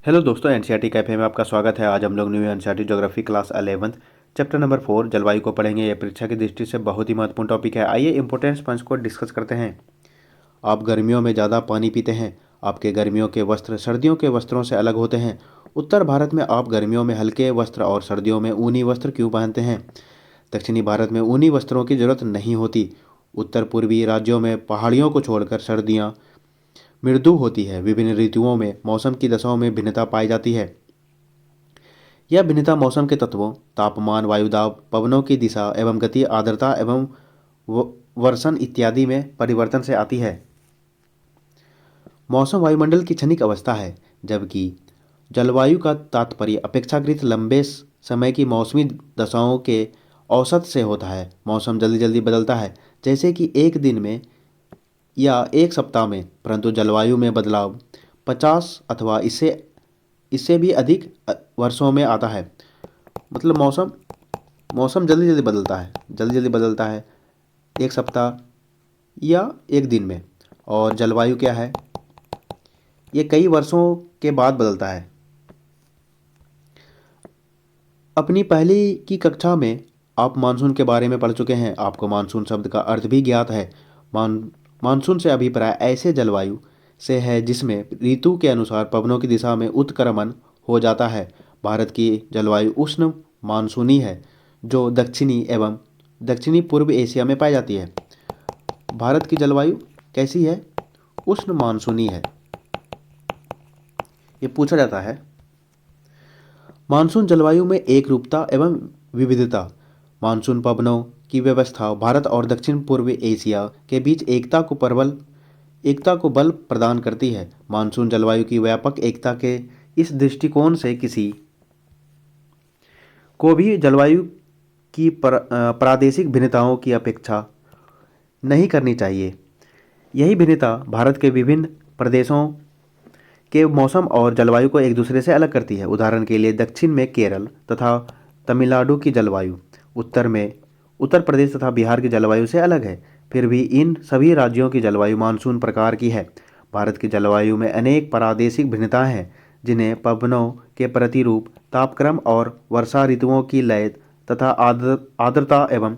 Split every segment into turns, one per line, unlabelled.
Hello दोस्तों, NCERT cafe में आपका स्वागत है। आज हम लोग new NCERT geography class 11th chapter number 4 जलवायु को पढ़ेंगे। यह परीक्षा की दृष्टि से बहुत ही महत्वपूर्ण टॉपिक है। आइए इंपॉर्टेंस पंच को डिस्कस करते हैं। आप गर्मियों में ज़्यादा पानी पीते हैं। आपके गर्मियों के वस्त्र सर्दियों के वस्त्रों से अलग होते हैं। उत्तर भारत में आप गर्मियों में हल्के वस्त्र और सर्दियों में ऊनी वस्त्र क्यों पहनते हैं? दक्षिणी भारत में ऊनी वस्त्रों की जरूरत नहीं होती। उत्तर पूर्वी राज्यों में पहाड़ियों को छोड़कर सर्दियाँ मृदु होती है। विभिन्न ऋतुओं में मौसम की दशाओं में भिन्नता पाई जाती है। यह भिन्नता मौसम के तत्वों तापमान, वायुदाब, पवनों की दिशा एवं गति, आर्द्रता एवं वर्षण इत्यादि में परिवर्तन से आती है। मौसम वायुमंडल की क्षणिक अवस्था है, जबकि जलवायु का तात्पर्य अपेक्षाकृत लंबे समय की मौसमी दशाओं के औसत से होता है। मौसम जल्दी जल्दी बदलता है, जैसे कि एक दिन में या एक सप्ताह में, परंतु जलवायु में बदलाव 50 अथवा इससे इससे भी अधिक वर्षों में आता है। मतलब मौसम मौसम जल्दी जल्दी बदलता है, जल्दी जल्दी बदलता है, एक सप्ताह या एक दिन में। और जलवायु क्या है, ये कई वर्षों के बाद बदलता है। अपनी पहली की कक्षा में आप मानसून के बारे में पढ़ चुके हैं। आपको मानसून शब्द का अर्थ भी ज्ञात है। मानसून से अभिप्राय ऐसे जलवायु से है जिसमें ऋतु के अनुसार पवनों की दिशा में उत्क्रमण हो जाता है। भारत की जलवायु उष्ण मानसूनी है, जो दक्षिणी एवं दक्षिणी पूर्व एशिया में पाई जाती है। भारत की जलवायु कैसी है? उष्ण मानसूनी है। ये पूछा जाता है। मानसून जलवायु में एक रूपता एवं विविधता। मानसून पवनों की व्यवस्था भारत और दक्षिण पूर्व एशिया के बीच एकता को बल प्रदान करती है। मानसून जलवायु की व्यापक एकता के इस दृष्टिकोण से किसी को भी जलवायु की प्रादेशिक भिन्नताओं की अपेक्षा नहीं करनी चाहिए। यही भिन्नता भारत के विभिन्न प्रदेशों के मौसम और जलवायु को एक दूसरे से अलग करती है। उदाहरण के लिए दक्षिण में केरल तथा तमिलनाडु की जलवायु उत्तर में उत्तर प्रदेश तथा बिहार की जलवायु से अलग है। फिर भी इन सभी राज्यों की जलवायु मानसून प्रकार की है। भारत की जलवायु में अनेक प्रादेशिक भिन्नताएं हैं, जिन्हें पवनों के प्रतिरूप, तापक्रम और वर्षा ऋतुओं की लय तथा आर्द्रता एवं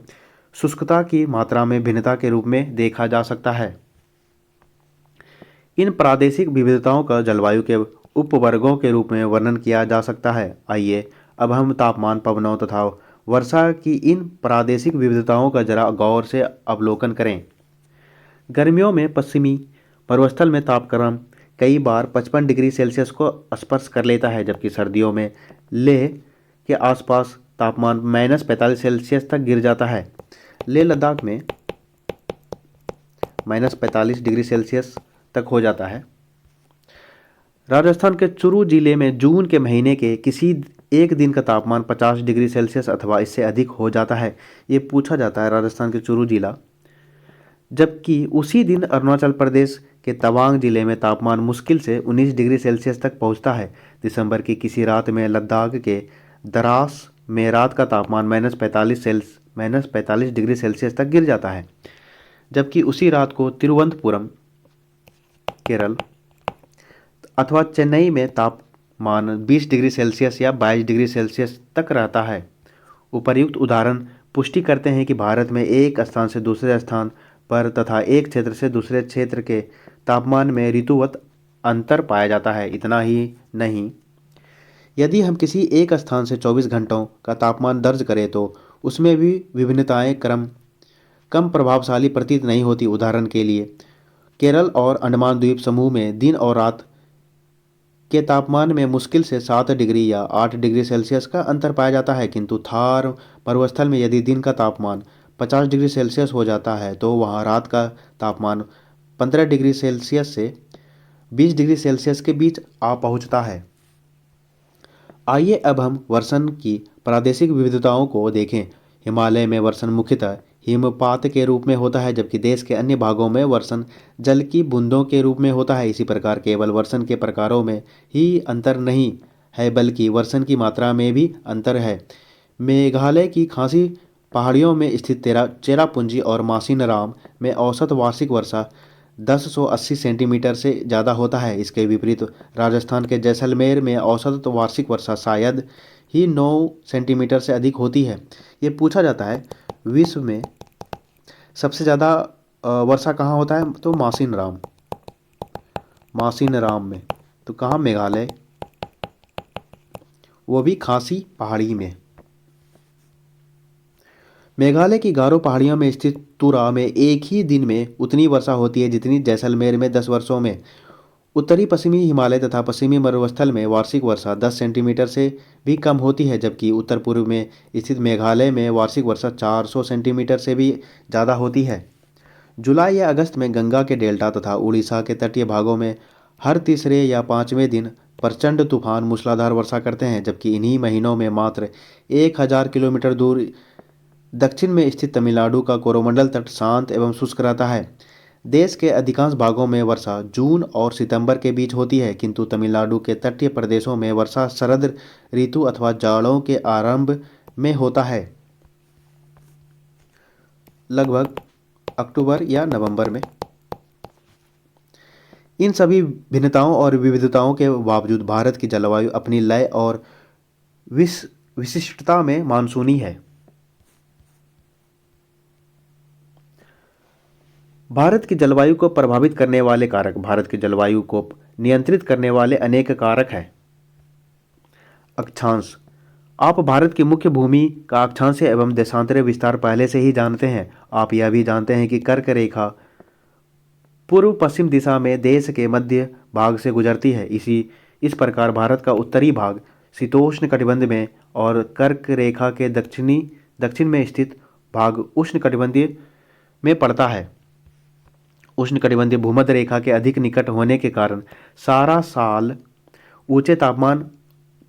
शुष्कता की मात्रा में भिन्नता के रूप में देखा जा सकता है। इन प्रादेशिक विविधताओं का जलवायु के उपवर्गों के रूप में वर्णन किया जा सकता है। आइए अब हम तापमान, पवनों तथा वर्षा की इन प्रादेशिक विविधताओं का जरा गौर से अवलोकन करें। गर्मियों में पश्चिमी पर्वतस्थल में तापक्रम कई बार 55 डिग्री सेल्सियस को स्पर्श कर लेता है, जबकि सर्दियों में लेह के आसपास तापमान -45 सेल्सियस तक गिर जाता है। लेह लद्दाख में -45 डिग्री सेल्सियस तक हो जाता है। राजस्थान के चुरू जिले में जून के महीने के किसी एक दिन का तापमान 50 डिग्री सेल्सियस अथवा इससे अधिक हो जाता है। ये पूछा जाता है राजस्थान के चुरू जिला। जबकि उसी दिन अरुणाचल प्रदेश के तवांग जिले में तापमान मुश्किल से 19 डिग्री सेल्सियस तक पहुंचता है। दिसंबर की किसी रात में लद्दाख के द्रास में रात का तापमान -45 डिग्री सेल्सियस तक गिर जाता है, जबकि उसी रात को तिरुवनंतपुरम केरल अथवा चेन्नई में तापमान 20 डिग्री सेल्सियस या 22 डिग्री सेल्सियस तक रहता है। उपर्युक्त उदाहरण पुष्टि करते हैं कि भारत में एक स्थान से दूसरे स्थान पर तथा एक क्षेत्र से दूसरे क्षेत्र के तापमान में ऋतुवत अंतर पाया जाता है। इतना ही नहीं, यदि हम किसी एक स्थान से 24 घंटों का तापमान दर्ज करें तो उसमें भी विभिन्नताएं कम प्रभावशाली प्रतीत नहीं होती। उदाहरण के लिए केरल और अंडमान द्वीप समूह में दिन और रात के तापमान में मुश्किल से 7 डिग्री या 8 डिग्री सेल्सियस का अंतर पाया जाता है, किंतु थार पर्वतस्थल में यदि दिन का तापमान 50 डिग्री सेल्सियस हो जाता है तो वहाँ रात का तापमान 15 डिग्री सेल्सियस से 20 डिग्री सेल्सियस के बीच आ पहुँचता है। आइए अब हम वर्षण की प्रादेशिक विविधताओं को देखें। हिमालय में वर्षण मुख्यतः हिमपात के रूप में होता है, जबकि देश के अन्य भागों में वर्षण जल की बूंदों के रूप में होता है। इसी प्रकार केवल वर्षण के प्रकारों में ही अंतर नहीं है, बल्कि वर्षण की मात्रा में भी अंतर है। मेघालय की खासी पहाड़ियों में स्थित चेरापूंजी और मासिनराम में औसत वार्षिक वर्षा 1080 सेंटीमीटर से ज़्यादा होता है। इसके विपरीत राजस्थान के जैसलमेर में औसत वार्षिक वर्षा शायद ही 9 सेंटीमीटर से अधिक होती है। ये पूछा जाता है विश्व में सबसे ज़्यादा वर्षा कहाँ होता है, तो मासिन राम में। तो कहाँ, मेघालय, वो भी खासी पहाड़ी में। मेघालय की गारो पहाड़ियों में स्थित तुरा में एक ही दिन में उतनी वर्षा होती है जितनी जैसलमेर में 10 वर्षों में। उत्तरी पश्चिमी हिमालय तथा पश्चिमी मरुस्थल में वार्षिक वर्षा 10 सेंटीमीटर से भी कम होती है, जबकि उत्तर पूर्व में स्थित मेघालय में वार्षिक वर्षा 400 सेंटीमीटर से भी ज़्यादा होती है। जुलाई या अगस्त में गंगा के डेल्टा तथा उड़ीसा के तटीय भागों में हर तीसरे या पाँचवें दिन प्रचंड तूफान मूसलाधार वर्षा करते हैं, जबकि इन्हीं महीनों में मात्र 1000 किलोमीटर दूर दक्षिण में स्थित तमिलनाडु का कोरोमंडल तट शांत एवं शुष्क रहता है। देश के अधिकांश भागों में वर्षा जून और सितंबर के बीच होती है, किंतु तमिलनाडु के तटीय प्रदेशों में वर्षा शरद ऋतु अथवा जाड़ों के आरंभ में होता है, लगभग अक्टूबर या नवंबर में। इन सभी भिन्नताओं और विविधताओं के बावजूद भारत की जलवायु अपनी लय और विशिष्टता में मानसूनी है। भारत की जलवायु को प्रभावित करने वाले कारक। भारत की जलवायु को नियंत्रित करने वाले अनेक कारक हैं। अक्षांश। आप भारत की मुख्य भूमि का अक्षांश एवं देशांतरीय विस्तार पहले से ही जानते हैं। आप यह भी जानते हैं कि कर्क रेखा पूर्व पश्चिम दिशा में देश के मध्य भाग से गुजरती है। इस प्रकार भारत का उत्तरी भाग शीतोष्ण कटिबंध में और कर्क रेखा के दक्षिण में स्थित भाग उष्ण कटिबंधीय में पड़ता है। उष्णकटिबंधीय भूमध्य रेखा के अधिक निकट होने के कारण सारा साल ऊंचे तापमान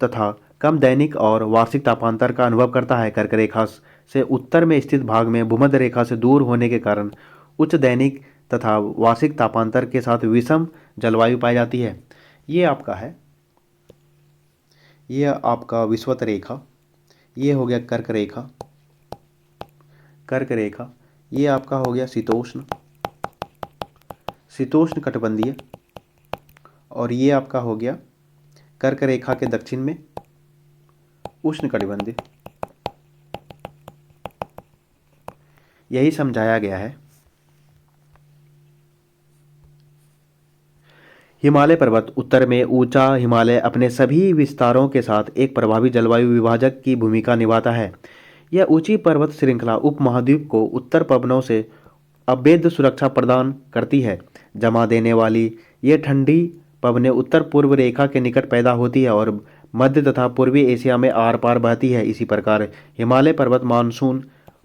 तथा कम दैनिक और वार्षिक तापांतर का अनुभव करता है। कर्क रेखा से उत्तर में स्थित भाग में भूमध्य रेखा से दूर होने के कारण उच्च दैनिक तथा वार्षिक तापांतर के साथ विषम जलवायु पाई जाती है। ये आपका है, ये आपका विषुवत रेखा, ये हो गया कर्क रेखा, ये आपका हो गया शीतोष्ण कटिबंधीय, और ये आपका हो गया कर्क रेखा के दक्षिण में उष्ण कटिबंधीय। यही समझाया गया है। हिमालय पर्वत। उत्तर में ऊंचा हिमालय अपने सभी विस्तारों के साथ एक प्रभावी जलवायु विभाजक की भूमिका निभाता है। यह ऊंची पर्वत श्रृंखला उपमहाद्वीप को उत्तर पवनों से अभेद्य सुरक्षा प्रदान करती है। जमा देने वाली ये ठंडी पवनें उत्तर पूर्व रेखा के निकट पैदा होती है और मध्य तथा पूर्वी एशिया में आर पार बहती है। इसी प्रकार हिमालय पर्वत मानसून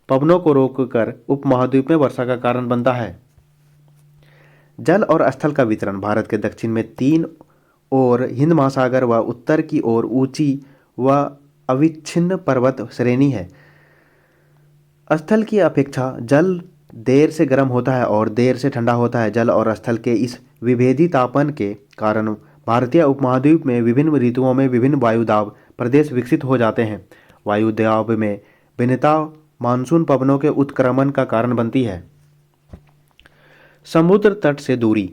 पवनों को रोककर उपमहाद्वीप में वर्षा का कारण बनता है। जल और स्थल का वितरण। भारत के दक्षिण में 3 ओर हिंद महासागर व उत्तर की ओर ऊंची व अविच्छिन्न पर्वत श्रेणी है। स्थल की अपेक्षा जल देर से गर्म होता है और देर से ठंडा होता है। जल और स्थल के इस विभेदी तापन के कारण भारतीय उपमहाद्वीप में विभिन्न ऋतुओं में विभिन्न वायुदाब प्रदेश विकसित हो जाते हैं। वायुदाब में भिन्नता मानसून पवनों के उत्क्रमण का कारण बनती है। समुद्र तट से दूरी।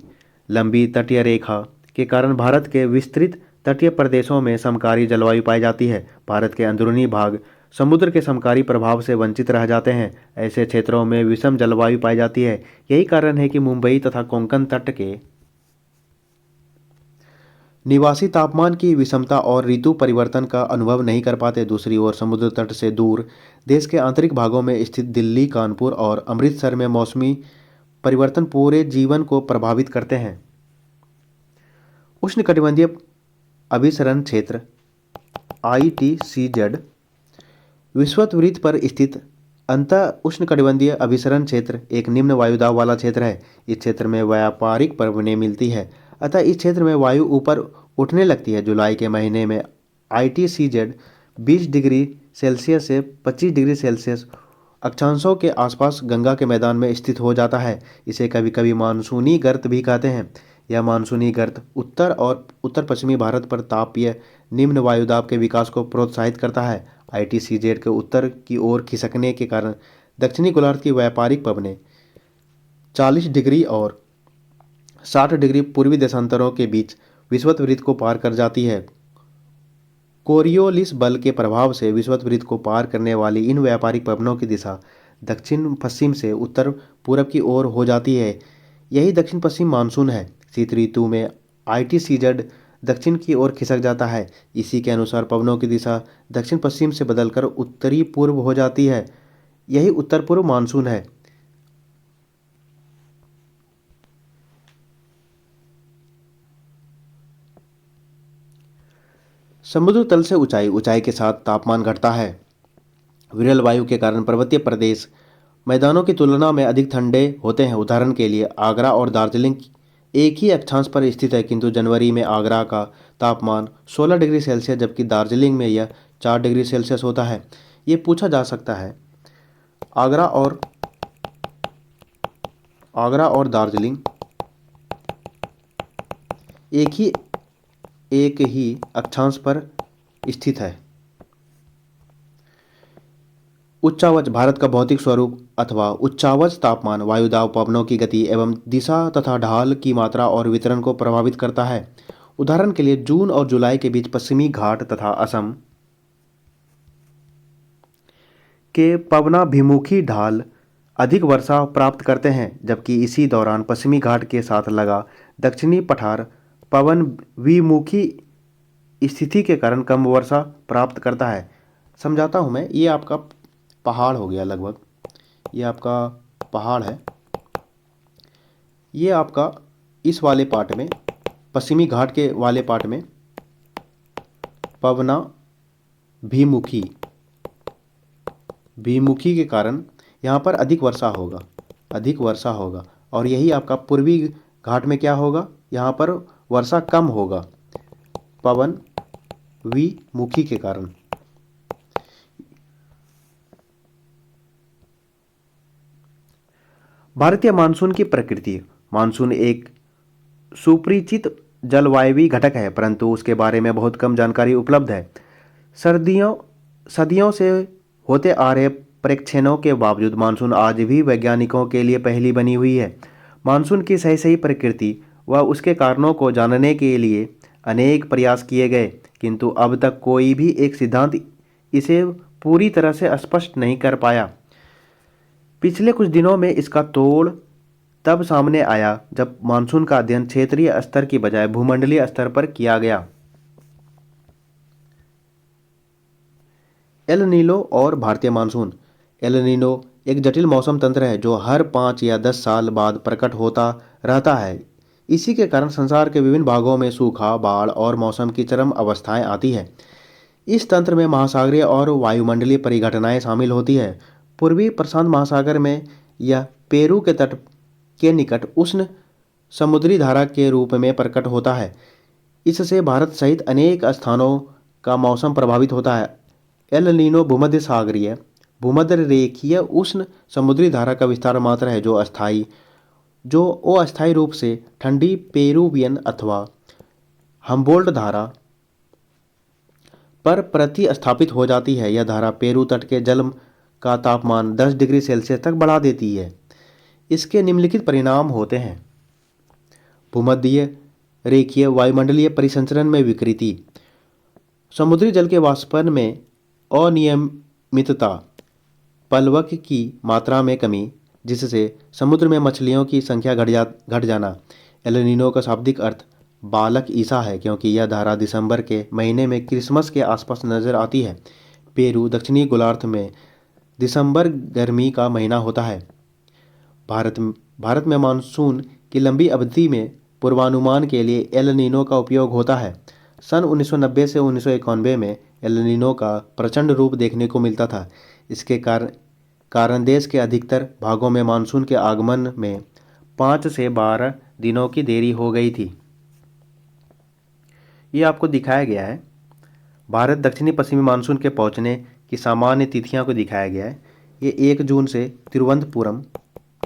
लंबी तटीय रेखा के कारण भारत के विस्तृत तटीय प्रदेशों में समकारी जलवायु पाई जाती है। भारत के अंदरूनी भाग समुद्र के समकारी प्रभाव से वंचित रह जाते हैं। ऐसे क्षेत्रों में विषम जलवायु पाई जाती है। यही कारण है कि मुंबई तथा कोंकण तट के निवासी तापमान की विषमता और ऋतु परिवर्तन का अनुभव नहीं कर पाते। दूसरी ओर समुद्र तट से दूर देश के आंतरिक भागों में स्थित दिल्ली, कानपुर और अमृतसर में मौसमी परिवर्तन पूरे जीवन को प्रभावित करते हैं। उष्णकटिबंधीय अभिसरण क्षेत्र ITCZ विषुवत पर स्थित अंतः उष्णकटिबंधीय अभिसरण क्षेत्र एक निम्न वायुदाब वाला क्षेत्र है। इस क्षेत्र में व्यापारिक पवनें मिलती है, अतः इस क्षेत्र में वायु ऊपर उठने लगती है। जुलाई के महीने में ITCZ 20 डिग्री सेल्सियस से 25 डिग्री सेल्सियस अक्षांशों के आसपास गंगा के मैदान में स्थित हो जाता है। इसे कभी कभी मानसूनी गर्त भी कहते हैं। यह मानसूनी गर्त उत्तर और उत्तर पश्चिमी भारत पर तापीय निम्न वायुदाब के विकास को प्रोत्साहित करता है। ITCZ के उत्तर की ओर खिसकने के कारण दक्षिणी गोलार्ध की व्यापारिक पवनें 40 डिग्री और 60 डिग्री पूर्वी देशांतरों के बीच विषुवत को पार कर जाती है। कोरियोलिस बल के प्रभाव से विषुवत को पार करने वाली इन व्यापारिक पवनों की दिशा दक्षिण पश्चिम से उत्तर पूरब की ओर हो जाती है। यही दक्षिण पश्चिम मानसून है। शीत ऋतु में ITCZ दक्षिण की ओर खिसक जाता है। इसी के अनुसार पवनों की दिशा दक्षिण पश्चिम से बदलकर उत्तरी पूर्व हो जाती है। यही उत्तर पूर्व मानसून है। समुद्र तल से ऊंचाई के साथ तापमान घटता है। विरल वायु के कारण पर्वतीय प्रदेश मैदानों की तुलना में अधिक ठंडे होते हैं। उदाहरण के लिए आगरा और दार्जिलिंग एक ही अक्षांश पर स्थित है, किंतु जनवरी में आगरा का तापमान 16 डिग्री सेल्सियस जबकि दार्जिलिंग में यह 4 डिग्री सेल्सियस होता है। ये पूछा जा सकता है, आगरा और दार्जिलिंग एक ही अक्षांश पर स्थित है। उच्चावच भारत का भौतिक स्वरूप अथवा उच्चावच तापमान वायुदाब पवनों की गति एवं दिशा तथा ढाल की मात्रा और वितरण को प्रभावित करता है। उदाहरण के लिए जून और जुलाई के बीच पश्चिमी घाट तथा असम के पवनाभिमुखी ढाल अधिक वर्षा प्राप्त करते हैं, जबकि इसी दौरान पश्चिमी घाट के साथ लगा दक्षिणी पठार पवन विमुखी स्थिति के कारण कम वर्षा प्राप्त करता है। समझाता हूँ मैं। ये आपका पहाड़ हो गया लगभग, ये आपका पहाड़ है। ये आपका इस वाले पार्ट में, पश्चिमी घाट के वाले पार्ट में पवना भीमुखी के कारण यहाँ पर अधिक वर्षा होगा और यही आपका पूर्वी घाट में क्या होगा, यहाँ पर वर्षा कम होगा पवन विमुखी के कारण। भारतीय मानसून की प्रकृति। मानसून एक सुपरिचित जलवायवी घटक है, परंतु उसके बारे में बहुत कम जानकारी उपलब्ध है। सदियों से होते आ रहे परीक्षणों के बावजूद मानसून आज भी वैज्ञानिकों के लिए पहेली बनी हुई है। मानसून की सही प्रकृति व उसके कारणों को जानने के लिए अनेक प्रयास किए गए, किंतु अब तक कोई भी एक सिद्धांत इसे पूरी तरह से स्पष्ट नहीं कर पाया। पिछले कुछ दिनों में इसका तोड़ तब सामने आया जब मानसून का अध्ययन क्षेत्रीय स्तर की बजाय भूमंडलीय स्तर पर किया गया। एल नीनो और भारतीय मानसून। एल नीनो एक जटिल मौसम तंत्र है जो हर 5 या 10 साल बाद प्रकट होता रहता है। इसी के कारण संसार के विभिन्न भागों में सूखा, बाढ़ और मौसम की चरम अवस्थाएं आती है। इस तंत्र में महासागरीय और वायुमंडलीय परिघटनाएं शामिल होती है। पूर्वी प्रशांत महासागर में यह पेरू के तट के निकट उष्ण समुद्री धारा के रूप में प्रकट होता है। इससे भारत सहित अनेक स्थानों का मौसम प्रभावित होता है। एल नीनो भूमध्य रेखीय उष्ण समुद्री धारा का विस्तार मात्र है जो अस्थायी रूप से ठंडी पेरुवियन अथवा हम्बोल्ट धारा पर प्रतिस्थापित हो जाती है। यह धारा पेरू तट के जल का तापमान 10 डिग्री सेल्सियस तक बढ़ा देती है। इसके निम्नलिखित परिणाम होते हैं। भूमध्य रेखीय वायुमंडलीय परिसंचरण में विकृति, समुद्री जल के वाष्पन में अनियमितता, पलवक की मात्रा में कमी जिससे समुद्र में मछलियों की संख्या घट जाना। एल नीनो का शाब्दिक अर्थ बालक ईसा है, क्योंकि यह धारा दिसंबर के महीने में क्रिसमस के आसपास नजर आती है। पेरू दक्षिणी गोलार्ध में दिसंबर गर्मी का महीना होता है। भारत में मानसून की लंबी अवधि में पूर्वानुमान के लिए एल नीनो का उपयोग होता है। सन 1990 से 1991 में एल नीनो का प्रचंड रूप देखने को मिलता था। इसके कारण देश के अधिकतर भागों में मानसून के आगमन में 5 से 12 दिनों की देरी हो गई थी। ये आपको दिखाया गया है। भारत दक्षिणी पश्चिमी मानसून के पहुंचने की सामान्य तिथियां को दिखाया गया है। ये 1 जून से तिरुवनंतपुरम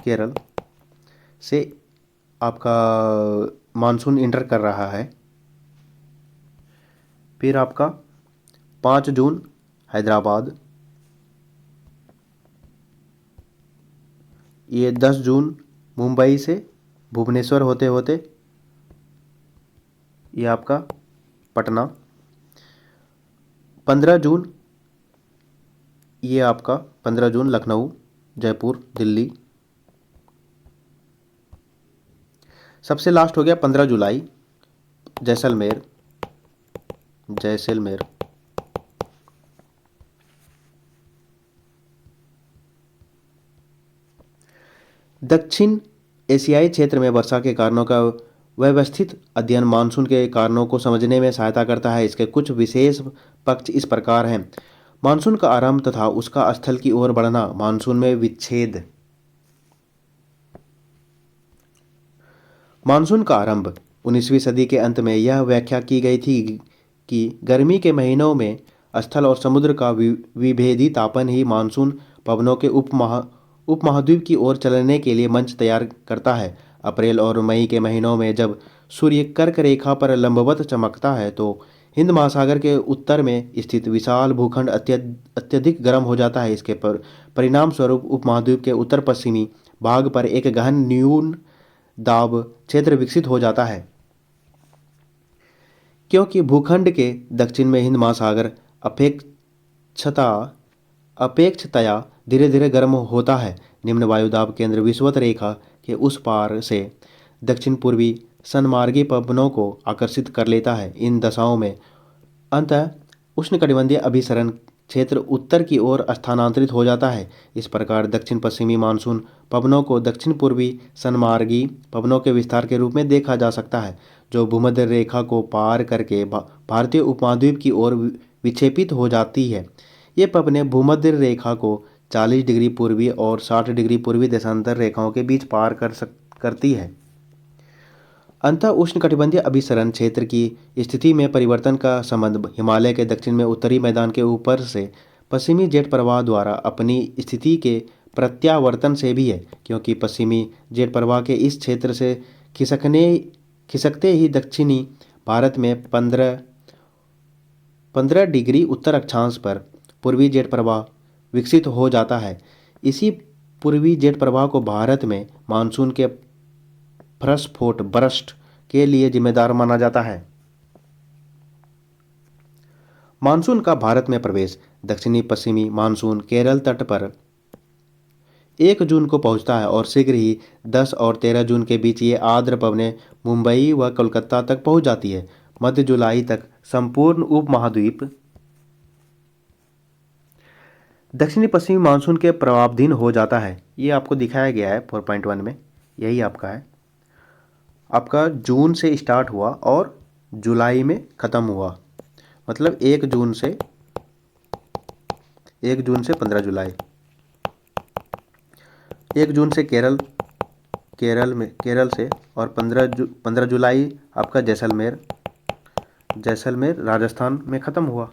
केरल से आपका मानसून इंटर कर रहा है। फिर आपका 5 जून हैदराबाद, ये 10 जून मुंबई से भुवनेश्वर होते होते ये आपका पटना। 15 जून, ये आपका 15 जून लखनऊ, जयपुर, दिल्ली। सबसे लास्ट हो गया 15 जुलाई, जैसलमेर, जैसलमेर। दक्षिण एशियाई क्षेत्र में वर्षा के कारणों का व्यवस्थित अध्ययन मानसून के कारणों को समझने में सहायता करता है। इसके कुछ विशेष पक्ष इस प्रकार हैं। मानसून का आरंभ तथा उसका स्थल की ओर बढ़ना, मानसून में विच्छेद। मानसून का आरंभ 19वीं सदी के अंत में यह व्याख्या की गई थी कि गर्मी के महीनों में स्थल और समुद्र का विभेदी तापन ही मानसून पवनों के उपमहाद्वीप की ओर चलने के लिए मंच तैयार करता है। अप्रैल और मई के महीनों में जब सूर्य कर्क रेखा पर लंबवत चमकता है तो हिंद महासागर के उत्तर में स्थित विशाल भूखंड अत्यधिक गर्म हो जाता है। इसके परिणाम स्वरूप उपमहाद्वीप के उत्तर पश्चिमी भाग पर एक गहन न्यून दाब क्षेत्र विकसित हो जाता है। क्योंकि भूखंड के दक्षिण में हिंद महासागर अपेक्षता अपेक्षतया धीरे धीरे गर्म होता है। निम्न वायुदाब केंद्र विषुवत रेखा के उस पार से दक्षिण पूर्वी सनमार्गी पवनों को आकर्षित कर लेता है। इन दशाओं में अंततः उष्णकटिबंधीय अभिसरण क्षेत्र उत्तर की ओर स्थानांतरित हो जाता है। इस प्रकार दक्षिण पश्चिमी मानसून पवनों को दक्षिण पूर्वी सनमार्गी पवनों के विस्तार के रूप में देखा जा सकता है, जो भूमध्य रेखा को पार करके भारतीय उपमहाद्वीप की ओर विक्षेपित हो जाती है। ये पवनें भूमध्य रेखा को 40 डिग्री पूर्वी और 60 डिग्री पूर्वी देशांतर रेखाओं के बीच पार करती है। अंतः उष्णकटिबंधीय अभिसरण क्षेत्र की स्थिति में परिवर्तन का संबंध हिमालय के दक्षिण में उत्तरी मैदान के ऊपर से पश्चिमी जेट प्रवाह द्वारा अपनी स्थिति के प्रत्यावर्तन से भी है। क्योंकि पश्चिमी जेट प्रवाह के इस क्षेत्र से खिसकते ही दक्षिणी भारत में 15 डिग्री उत्तर अक्षांश पर पूर्वी जेट प्रवाह विकसित हो जाता है। इसी पूर्वी जेट प्रवाह को भारत में मानसून के प्रस्फोट बर्स्ट के लिए जिम्मेदार माना जाता है। मानसून का भारत में प्रवेश। दक्षिणी पश्चिमी मानसून केरल तट पर 1 जून को पहुंचता है और शीघ्र ही 10 और 13 जून के बीच ये आर्द्र पवनें मुंबई व कोलकाता तक पहुंच जाती है। मध्य जुलाई तक संपूर्ण उपमहाद्वीप दक्षिणी पश्चिमी मानसून के प्रभावाधीन हो जाता है। ये आपको दिखाया गया है 4.1 में, यही आपका है। आपका जून से स्टार्ट हुआ और जुलाई में ख़त्म हुआ, मतलब 1 जून से 15 जुलाई। 1 जून से केरल से, और 15 जुलाई आपका जैसलमेर राजस्थान में ख़त्म हुआ।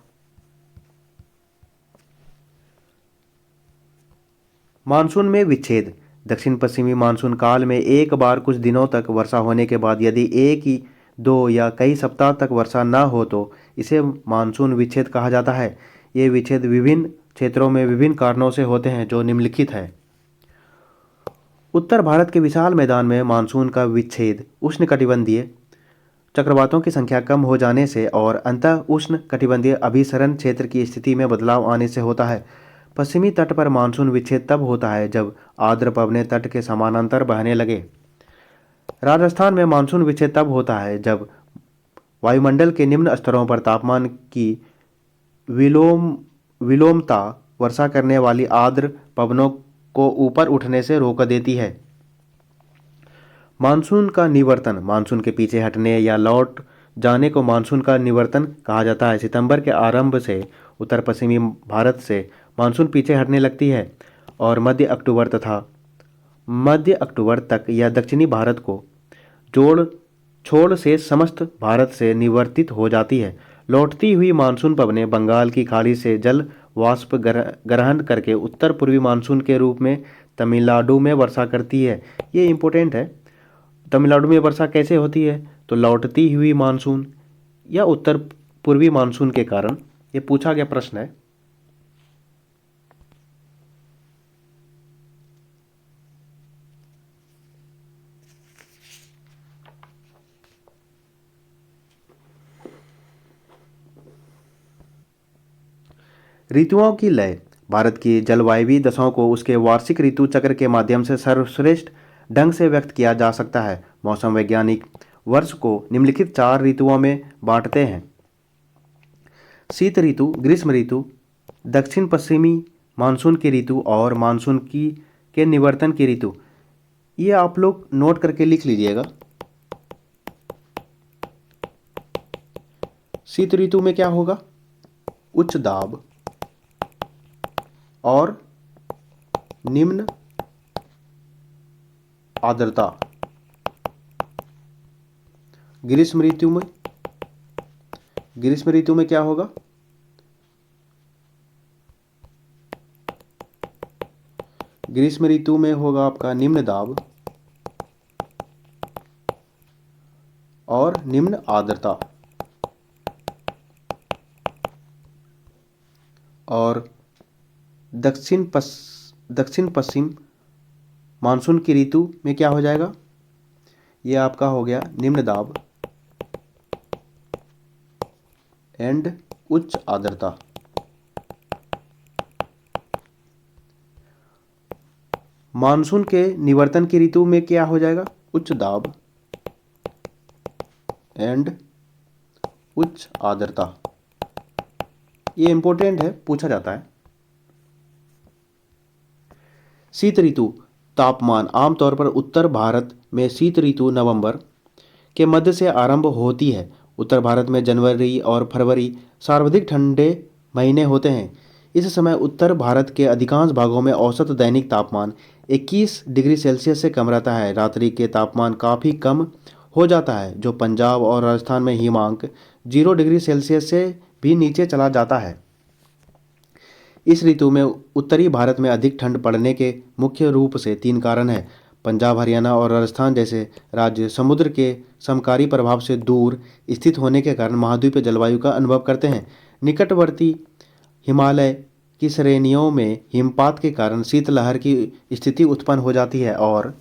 मानसून में विच्छेद। दक्षिण पश्चिमी मानसून काल में एक बार कुछ दिनों तक वर्षा होने के बाद यदि एक ही 2 या कई सप्ताह तक वर्षा न हो तो इसे मानसून विच्छेद कहा जाता है। ये विच्छेद विभिन्न क्षेत्रों में विभिन्न कारणों से होते हैं, जो निम्नलिखित है। उत्तर भारत के विशाल मैदान में मानसून का विच्छेद उष्णकटिबंधीय चक्रवातों की संख्या कम हो जाने से और अंतः उष्णकटिबंधीय अभिसरण क्षेत्र की स्थिति में बदलाव आने से होता है। पश्चिमी तट पर मानसून विच्छेद तब होता है जब आर्द्र पवनें तट के समानांतर बहने लगे। राजस्थान में मानसून विच्छेद तब होता है जब वायुमंडल के निम्न स्तरों पर तापमान की विलोमता वर्षा करने वाली आर्द्र पवनों को ऊपर उठने से रोक देती है। मानसून का निवर्तन। मानसून के पीछे हटने या लौट जाने को मानसून का निवर्तन कहा जाता है। सितंबर के आरंभ से उत्तर पश्चिमी भारत से मानसून पीछे हटने लगती है और मध्य अक्टूबर तक यह दक्षिणी भारत को छोड़ से समस्त भारत से निवर्तित हो जाती है। लौटती हुई मानसून पवनें बंगाल की खाड़ी से जल वाष्प ग्रहण करके उत्तर पूर्वी मानसून के रूप में तमिलनाडु में वर्षा करती है। ये इम्पोर्टेंट है। तमिलनाडु में वर्षा कैसे होती है? तो लौटती हुई मानसून या उत्तर पूर्वी मानसून के कारण। ये पूछा गया प्रश्न है। ऋतुओं की लय। भारत की जलवायवीय दशाओं को उसके वार्षिक ऋतु चक्र के माध्यम से सर्वश्रेष्ठ ढंग से व्यक्त किया जा सकता है। मौसम वैज्ञानिक वर्ष को निम्नलिखित 4 ऋतुओं में बांटते हैं: शीत ऋतु, ग्रीष्म ऋतु, दक्षिण पश्चिमी मानसून की ऋतु और मानसून की के निवर्तन की ऋतु। ये आप लोग नोट करके लिख लीजिएगा। शीत ऋतु में क्या होगा? उच्च दाब और निम्न आर्द्रता। ग्रीष्म ऋतु में क्या होगा? ग्रीष्म ऋतु में होगा आपका निम्न दाब और निम्न आर्द्रता। और दक्षिण पश्चिम मानसून की ऋतु में क्या हो जाएगा? ये आपका हो गया निम्न दाब एंड उच्च आर्द्रता। मानसून के निवर्तन की ऋतु में क्या हो जाएगा? उच्च दाब एंड उच्च आर्द्रता। ये इंपॉर्टेंट है, पूछा जाता है। शीत ऋतु तापमान आमतौर पर उत्तर भारत में शीत ऋतु नवंबर के मध्य से आरंभ होती है। उत्तर भारत में जनवरी और फरवरी सर्वाधिक ठंडे महीने होते हैं। इस समय उत्तर भारत के अधिकांश भागों में औसत दैनिक तापमान 21 डिग्री सेल्सियस से कम रहता है। रात्रि के तापमान काफ़ी कम हो जाता है, जो पंजाब और राजस्थान में हिमांक 0 डिग्री सेल्सियस से भी नीचे चला जाता है। इस ऋतु में उत्तरी भारत में अधिक ठंड पड़ने के मुख्य रूप से 3 कारण हैं। पंजाब, हरियाणा और राजस्थान जैसे राज्य समुद्र के समकारी प्रभाव से दूर स्थित होने के कारण महाद्वीपीय जलवायु का अनुभव करते हैं। निकटवर्ती हिमालय की श्रेणियों में हिमपात के कारण शीतलहर की स्थिति उत्पन्न हो जाती है और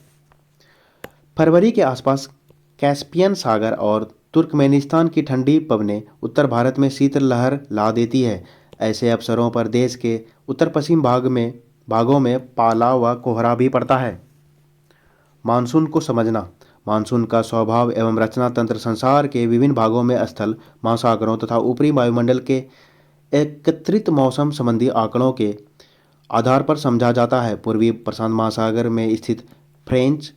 फरवरी के आसपास कैस्पियन सागर और तुर्कमेनिस्तान की ठंडी पवनें उत्तर भारत में शीतलहर ला देती है। ऐसे अवसरों पर देश के उत्तर पश्चिम भागों में पाला व कोहरा भी पड़ता है। मानसून को समझना। मानसून का स्वभाव एवं रचना तंत्र संसार के विभिन्न भागों में स्थल, महासागरों तथा ऊपरी वायुमंडल के एकत्रित मौसम संबंधी आंकड़ों के आधार पर समझा जाता है। पूर्वी प्रशांत महासागर में स्थित फ्रेंच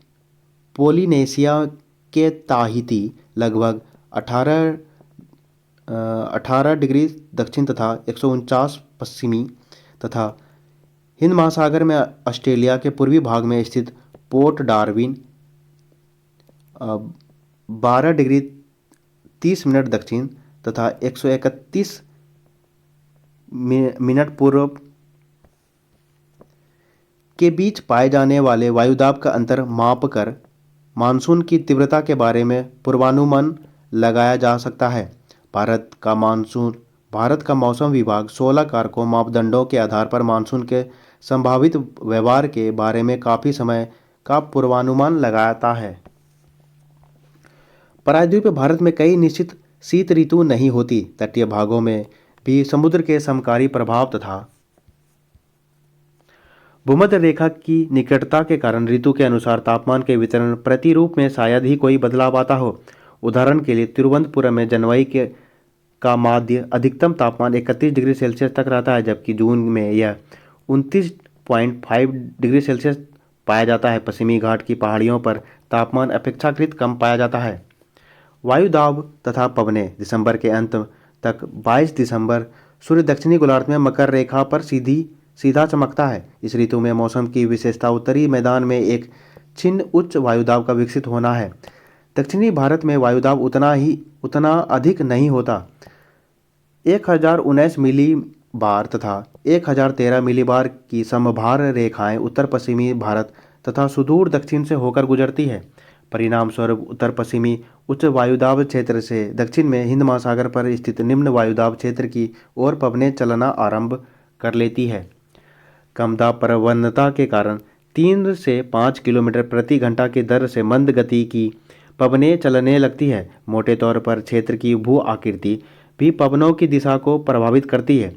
पोलिनेशिया के ताहिती लगभग 18 डिग्री दक्षिण तथा 149 पश्चिमी तथा हिंद महासागर में ऑस्ट्रेलिया के पूर्वी भाग में स्थित पोर्ट डार्विन 12 डिग्री 30 मिनट दक्षिण तथा 131 मिनट पूर्व के बीच पाए जाने वाले वायुदाब का अंतर मापकर मानसून की तीव्रता के बारे में पूर्वानुमान लगाया जा सकता है। भारत का मौसम विभाग 16 कारकों मापदंडों के आधार पर मानसून के संभावित व्यवहार के बारे में काफ़ी समय का पूर्वानुमान लगाता है। प्रायद्वीपीय भारत में कई निश्चित शीत ऋतु नहीं होती। तटीय भागों में भी समुद्र के समकारी प्रभाव तथा भूमध्य रेखा की निकटता के कारण ऋतु के अनुसार तापमान के वितरण प्रतिरूप में शायद ही कोई बदलाव आता हो। उदाहरण के लिए तिरुवनंतपुरम में जनवरी का माध्य अधिकतम तापमान 31 डिग्री सेल्सियस तक रहता है, जबकि जून में यह 29.5 डिग्री सेल्सियस पाया जाता है। पश्चिमी घाट की पहाड़ियों पर तापमान अपेक्षाकृत कम पाया जाता है। वायुदाब तथा पवनें। दिसंबर के अंत तक 22 दिसंबर सूर्य दक्षिणी गोलार्ध में मकर रेखा पर सीधा चमकता है। इस ऋतु में मौसम की विशेषता उत्तरी मैदान में एक छिन्न उच्च वायुदाब का विकसित होना है। दक्षिणी भारत में वायुदाब उतना अधिक नहीं होता। 1019 मिलीबार तथा 1013 मिलीबार की समभार रेखाएं उत्तर पश्चिमी भारत तथा सुदूर दक्षिण से होकर गुजरती है। परिणाम स्वरूप उत्तर पश्चिमी उच्च वायुदाब क्षेत्र से दक्षिण में हिंद महासागर पर स्थित निम्न वायुदाब क्षेत्र की ओर पवनें चलना आरंभ कर लेती है। कम दाब प्रवणता के कारण 3 से 5 किलोमीटर प्रति घंटा की दर से मंद गति की पवनें चलने लगती है। मोटे तौर पर क्षेत्र की भू आकृति भी पवनों की दिशा को प्रभावित करती है।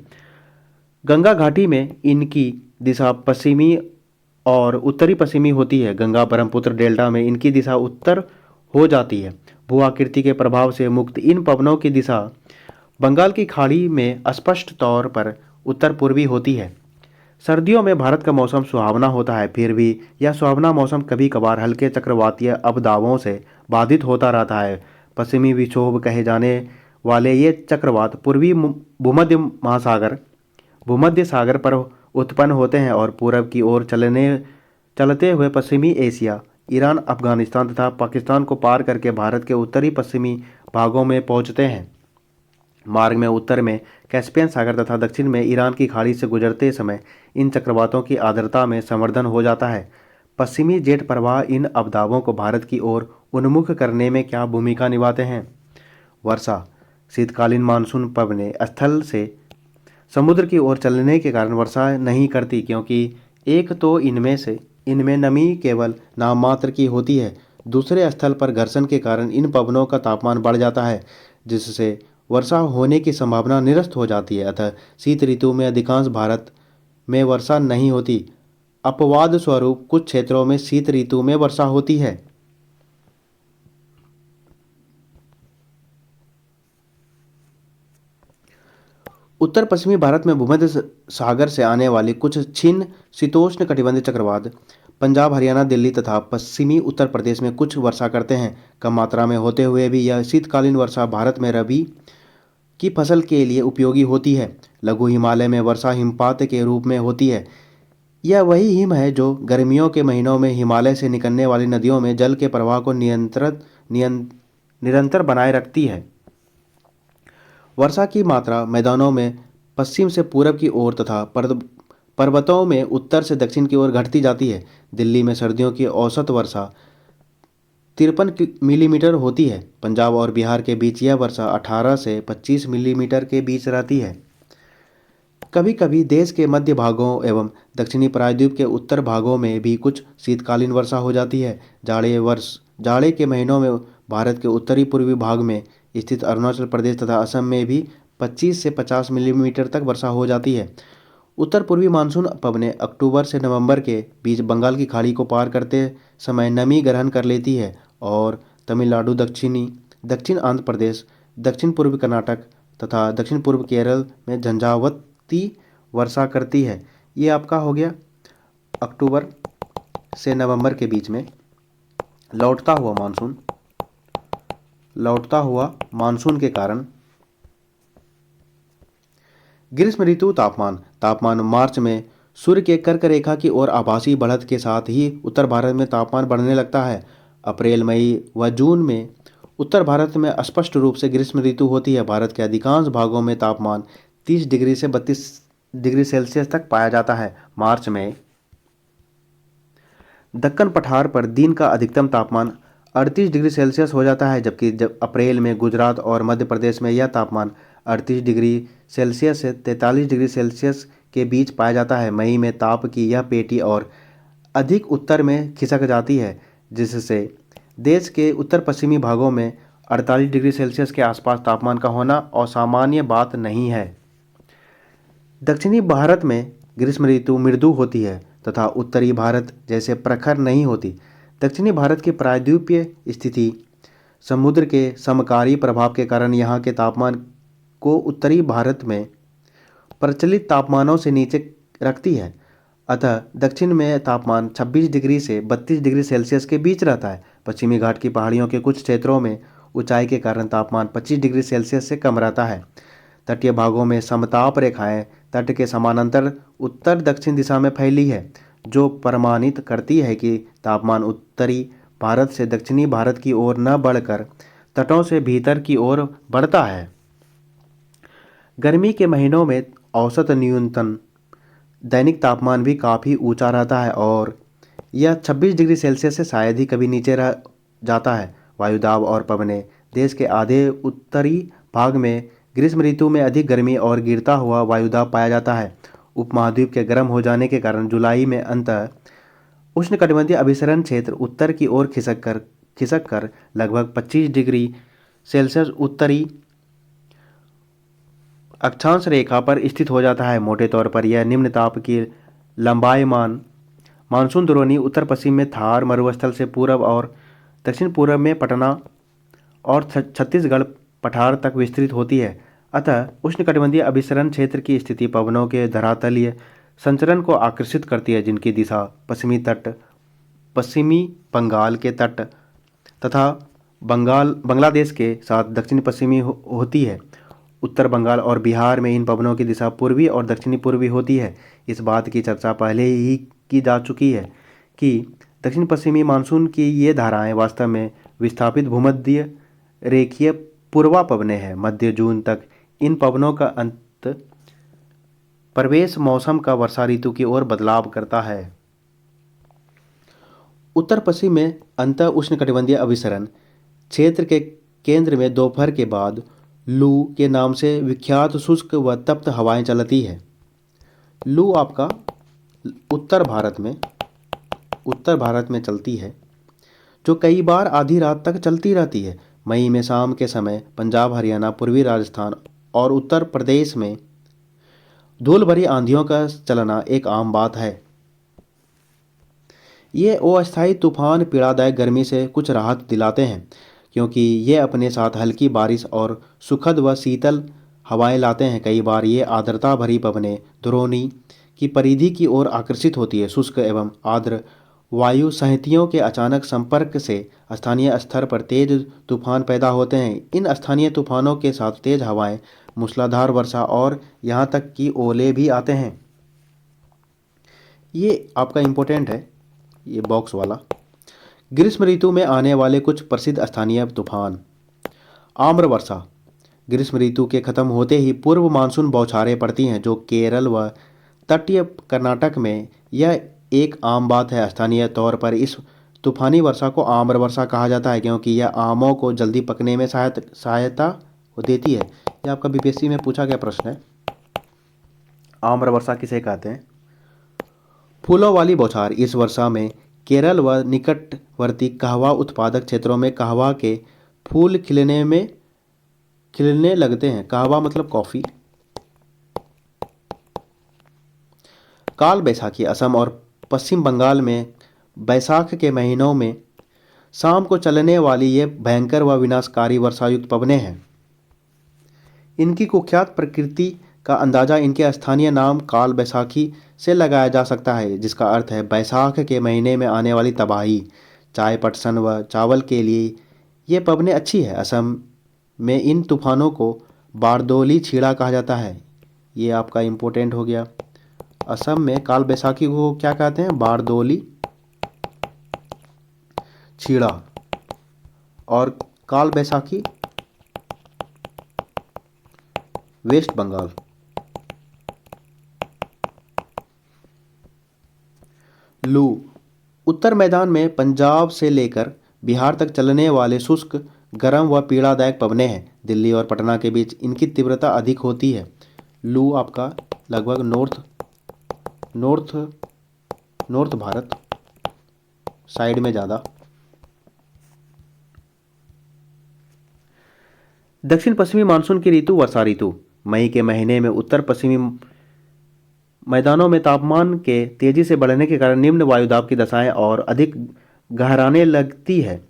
गंगा घाटी में इनकी दिशा पश्चिमी और उत्तरी पश्चिमी होती है। गंगा ब्रह्मपुत्र डेल्टा में इनकी दिशा उत्तर हो जाती है। भू आकृति के प्रभाव से मुक्त इन पवनों की दिशा बंगाल की खाड़ी में स्पष्ट तौर पर उत्तर पूर्वी होती है। सर्दियों में भारत का मौसम सुहावना होता है, फिर भी यह सुहावना मौसम कभी कभार हल्के चक्रवातीय अपदावों से बाधित होता रहता है। पश्चिमी विक्षोभ कहे जाने वाले ये चक्रवात पूर्वी भूमध्य सागर पर उत्पन्न होते हैं और पूरब की ओर चलते हुए पश्चिमी एशिया, ईरान, अफगानिस्तान तथा पाकिस्तान को पार करके भारत के उत्तरी पश्चिमी भागों में पहुंचते हैं। मार्ग में उत्तर में कैस्पियन सागर तथा दक्षिण में ईरान की खाड़ी से गुजरते समय इन चक्रवातों की आर्द्रता में संवर्धन हो जाता है। पश्चिमी जेट प्रवाह इन अवदाबों को भारत की ओर उन्मुख करने में क्या भूमिका निभाते हैं? वर्षा। शीतकालीन मानसून पवनें स्थल से समुद्र की ओर चलने के कारण वर्षा नहीं करती, क्योंकि एक तो इनमें नमी केवल नाम मात्र की होती है, दूसरे स्थल पर घर्षण के कारण इन पवनों का तापमान बढ़ जाता है, जिससे वर्षा होने की संभावना निरस्त हो जाती है। अतः शीत ऋतु में अधिकांश भारत में वर्षा नहीं होती। अपवाद स्वरूप कुछ क्षेत्रों में शीत ऋतु में वर्षा होती है। उत्तर पश्चिमी भारत में भूमध्य सागर से आने वाली कुछ क्षीण शीतोष्ण कटिबंधीय चक्रवात पंजाब, हरियाणा, दिल्ली तथा पश्चिमी उत्तर प्रदेश में कुछ वर्षा करते हैं। कम मात्रा में होते हुए भी यह शीतकालीन वर्षा भारत में रबी की फसल के लिए उपयोगी होती है। लघु हिमालय में वर्षा हिमपात के रूप में होती है। यह वही हिम है जो गर्मियों के महीनों में हिमालय से निकलने वाली नदियों में जल के प्रवाह को निरंतर बनाए रखती है। वर्षा की मात्रा मैदानों में पश्चिम से पूरब की ओर तथा पर्वतों में उत्तर से दक्षिण की ओर घटती जाती है। दिल्ली में सर्दियों की औसत वर्षा 53 मिलीमीटर होती है। पंजाब और बिहार के बीच यह वर्षा 18 से 25 मिलीमीटर के बीच रहती है। कभी कभी देश के मध्य भागों एवं दक्षिणी प्रायद्वीप के उत्तर भागों में भी कुछ शीतकालीन वर्षा हो जाती है। जाड़े के महीनों में भारत के उत्तरी पूर्वी भाग में स्थित अरुणाचल प्रदेश तथा असम में भी 25 से 50 मिलीमीटर तक वर्षा हो जाती है। उत्तर पूर्वी मानसून पवनें अक्टूबर से नवंबर के बीच बंगाल की खाड़ी को पार करते समय नमी ग्रहण कर लेती है और तमिलनाडु, दक्षिण आंध्र प्रदेश, दक्षिण पूर्वी कर्नाटक तथा दक्षिण पूर्व केरल में झंझावाती वर्षा करती है। ये आपका हो गया अक्टूबर से नवंबर के बीच में लौटता हुआ मानसून के कारण। ग्रीष्म ऋतु तापमान मार्च में सूर्य के कर्क रेखा की ओर आभासी बढ़त के साथ ही उत्तर भारत में तापमान बढ़ने लगता है। अप्रैल, मई व जून में उत्तर भारत में स्पष्ट रूप से ग्रीष्म ऋतु होती है। भारत के अधिकांश भागों में तापमान 30 डिग्री से 32 डिग्री सेल्सियस तक पाया जाता है। मार्च में दक्कन पठार पर दिन का अधिकतम तापमान 38 डिग्री सेल्सियस हो जाता है, जबकि अप्रैल में गुजरात और मध्य प्रदेश में यह तापमान 38 डिग्री सेल्सियस से 43 डिग्री सेल्सियस के बीच पाया जाता है। मई में ताप की यह पेटी और अधिक उत्तर में खिसक जाती है, जिससे देश के उत्तर पश्चिमी भागों में 48 डिग्री सेल्सियस के आसपास तापमान का होना असामान्य बात नहीं है। दक्षिणी भारत में ग्रीष्म ऋतु मृदु होती है तथा उत्तरी भारत जैसे प्रखर नहीं होती। दक्षिणी भारत की प्रायद्वीपीय स्थिति समुद्र के समकारी प्रभाव के कारण यहाँ के तापमान को उत्तरी भारत में प्रचलित तापमानों से नीचे रखती है। अतः दक्षिण में तापमान 26 डिग्री से 32 डिग्री सेल्सियस के बीच रहता है। पश्चिमी घाट की पहाड़ियों के कुछ क्षेत्रों में ऊंचाई के कारण तापमान 25 डिग्री सेल्सियस से कम रहता है। तटीय भागों में समताप रेखाएं तट के समानांतर उत्तर दक्षिण दिशा में फैली है, जो प्रमाणित करती है कि तापमान उत्तरी भारत से दक्षिणी भारत की ओर न बढ़कर तटों से भीतर की ओर बढ़ता है। गर्मी के महीनों में औसत न्यूनतम दैनिक तापमान भी काफ़ी ऊंचा रहता है और यह 26 डिग्री सेल्सियस से शायद ही कभी नीचे रह जाता है। वायुदाब और पवनें देश के आधे उत्तरी भाग में ग्रीष्म ऋतु में अधिक गर्मी और गिरता हुआ वायुदाब पाया जाता है। उपमहाद्वीप के गर्म हो जाने के कारण जुलाई में अंतः उष्णकटिबंधीय अभिसरण क्षेत्र उत्तर की ओर खिसक कर लगभग 25 डिग्री सेल्सियस उत्तरी अक्षांश रेखा पर स्थित हो जाता है। मोटे तौर पर यह निम्न ताप की लंबाईमान मानसून द्रोणी उत्तर पश्चिम में थार मरुस्थल से पूर्व और दक्षिण पूर्व में पटना और छत्तीसगढ़ पठार तक विस्तृत होती है। अतः उष्णकटिबंधीय अभिसरण क्षेत्र की स्थिति पवनों के धरातलीय संचरण को आकर्षित करती है, जिनकी दिशा पश्चिमी बंगाल के तट तथा बांग्लादेश के साथ दक्षिण पश्चिमी होती है। उत्तर बंगाल और बिहार में इन पवनों की दिशा पूर्वी और दक्षिणी पूर्वी होती है। इस बात की चर्चा पहले ही की जा चुकी है कि दक्षिण पश्चिमी मानसून की ये धाराएं वास्तव में विस्थापित भूमध्य रेखीय पूर्वा पवनें हैं। मध्य जून तक इन पवनों का प्रवेश मौसम का वर्षा ऋतु की ओर बदलाव करता है। उत्तर पश्चिम में अंत उष्णकटिबंधीय अभिसरण क्षेत्र के केंद्र में दोपहर के बाद लू के नाम से विख्यात शुष्क व तप्त हवाएं चलती है। लू आपका उत्तर भारत में चलती है, जो कई बार आधी रात तक चलती रहती है। मई में शाम के समय पंजाब, हरियाणा, पूर्वी राजस्थान और उत्तर प्रदेश में धूल भरी आंधियों का चलना एक आम बात है। ये अस्थायी तूफान पीड़ादायक गर्मी से कुछ राहत दिलाते हैं, क्योंकि ये अपने साथ हल्की बारिश और सुखद व शीतल हवाएं लाते हैं। कई बार ये आर्द्रता भरी पवनें द्रोणी की परिधि की ओर आकर्षित होती है। शुष्क एवं आर्द्र वायु संहतियों के अचानक संपर्क से स्थानीय स्तर पर तेज तूफान पैदा होते हैं। इन स्थानीय तूफानों के साथ तेज हवाएं, मूसलाधार वर्षा और यहाँ तक कि ओले भी आते हैं। ये आपका इम्पोर्टेंट है, ये बॉक्स वाला। ग्रीष्म ऋतु में आने वाले कुछ प्रसिद्ध स्थानीय तूफान। आम्र वर्षा। ग्रीष्म ऋतु के खत्म होते ही पूर्व मानसून बौछारें पड़ती हैं, जो केरल व तटीय कर्नाटक में यह एक आम बात है। स्थानीय तौर पर इस तूफानी वर्षा को आम्र वर्षा कहा जाता है, क्योंकि यह आमों को जल्दी पकने में सहायता देती है। यह आपका बीपीएससी में पूछा गया प्रश्न है। आम्र वर्षा किसे कहते हैं? फूलों वाली बौछार। इस वर्षा में केरल व निकटवर्ती कहवा उत्पादक क्षेत्रों में कहवा के फूल खिलने लगते हैं। कहवा मतलब कॉफी। काल बैसाखी। असम और पश्चिम बंगाल में बैसाख के महीनों में शाम को चलने वाली ये भयंकर व विनाशकारी वर्षायुक्त पवनें हैं। इनकी कुख्यात प्रकृति का अंदाजा इनके स्थानीय नाम काल बैसाखी से लगाया जा सकता है, जिसका अर्थ है बैसाख के महीने में आने वाली तबाही। चाय, पटसन व चावल के लिए ये पवनें अच्छी है। असम में इन तूफानों को बारदोली छीड़ा कहा जाता है। ये आपका इम्पोर्टेंट हो गया। असम में काल बैसाखी को क्या कहते हैं? बारदोली छीड़ा। और काल बैसाखी वेस्ट बंगाल। लू। उत्तर मैदान में पंजाब से लेकर बिहार तक चलने वाले शुष्क, गर्म व पीड़ादायक पवनें हैं। दिल्ली और पटना के बीच इनकी तीव्रता अधिक होती है। लू आपका लगभग नॉर्थ भारत साइड में ज़्यादा। दक्षिण पश्चिमी मानसून की ऋतु वर्षा ऋतु। मई के महीने में उत्तर पश्चिमी मैदानों में तापमान के तेजी से बढ़ने के कारण निम्न वायुदाब की दशाएं और अधिक गहराने लगती है।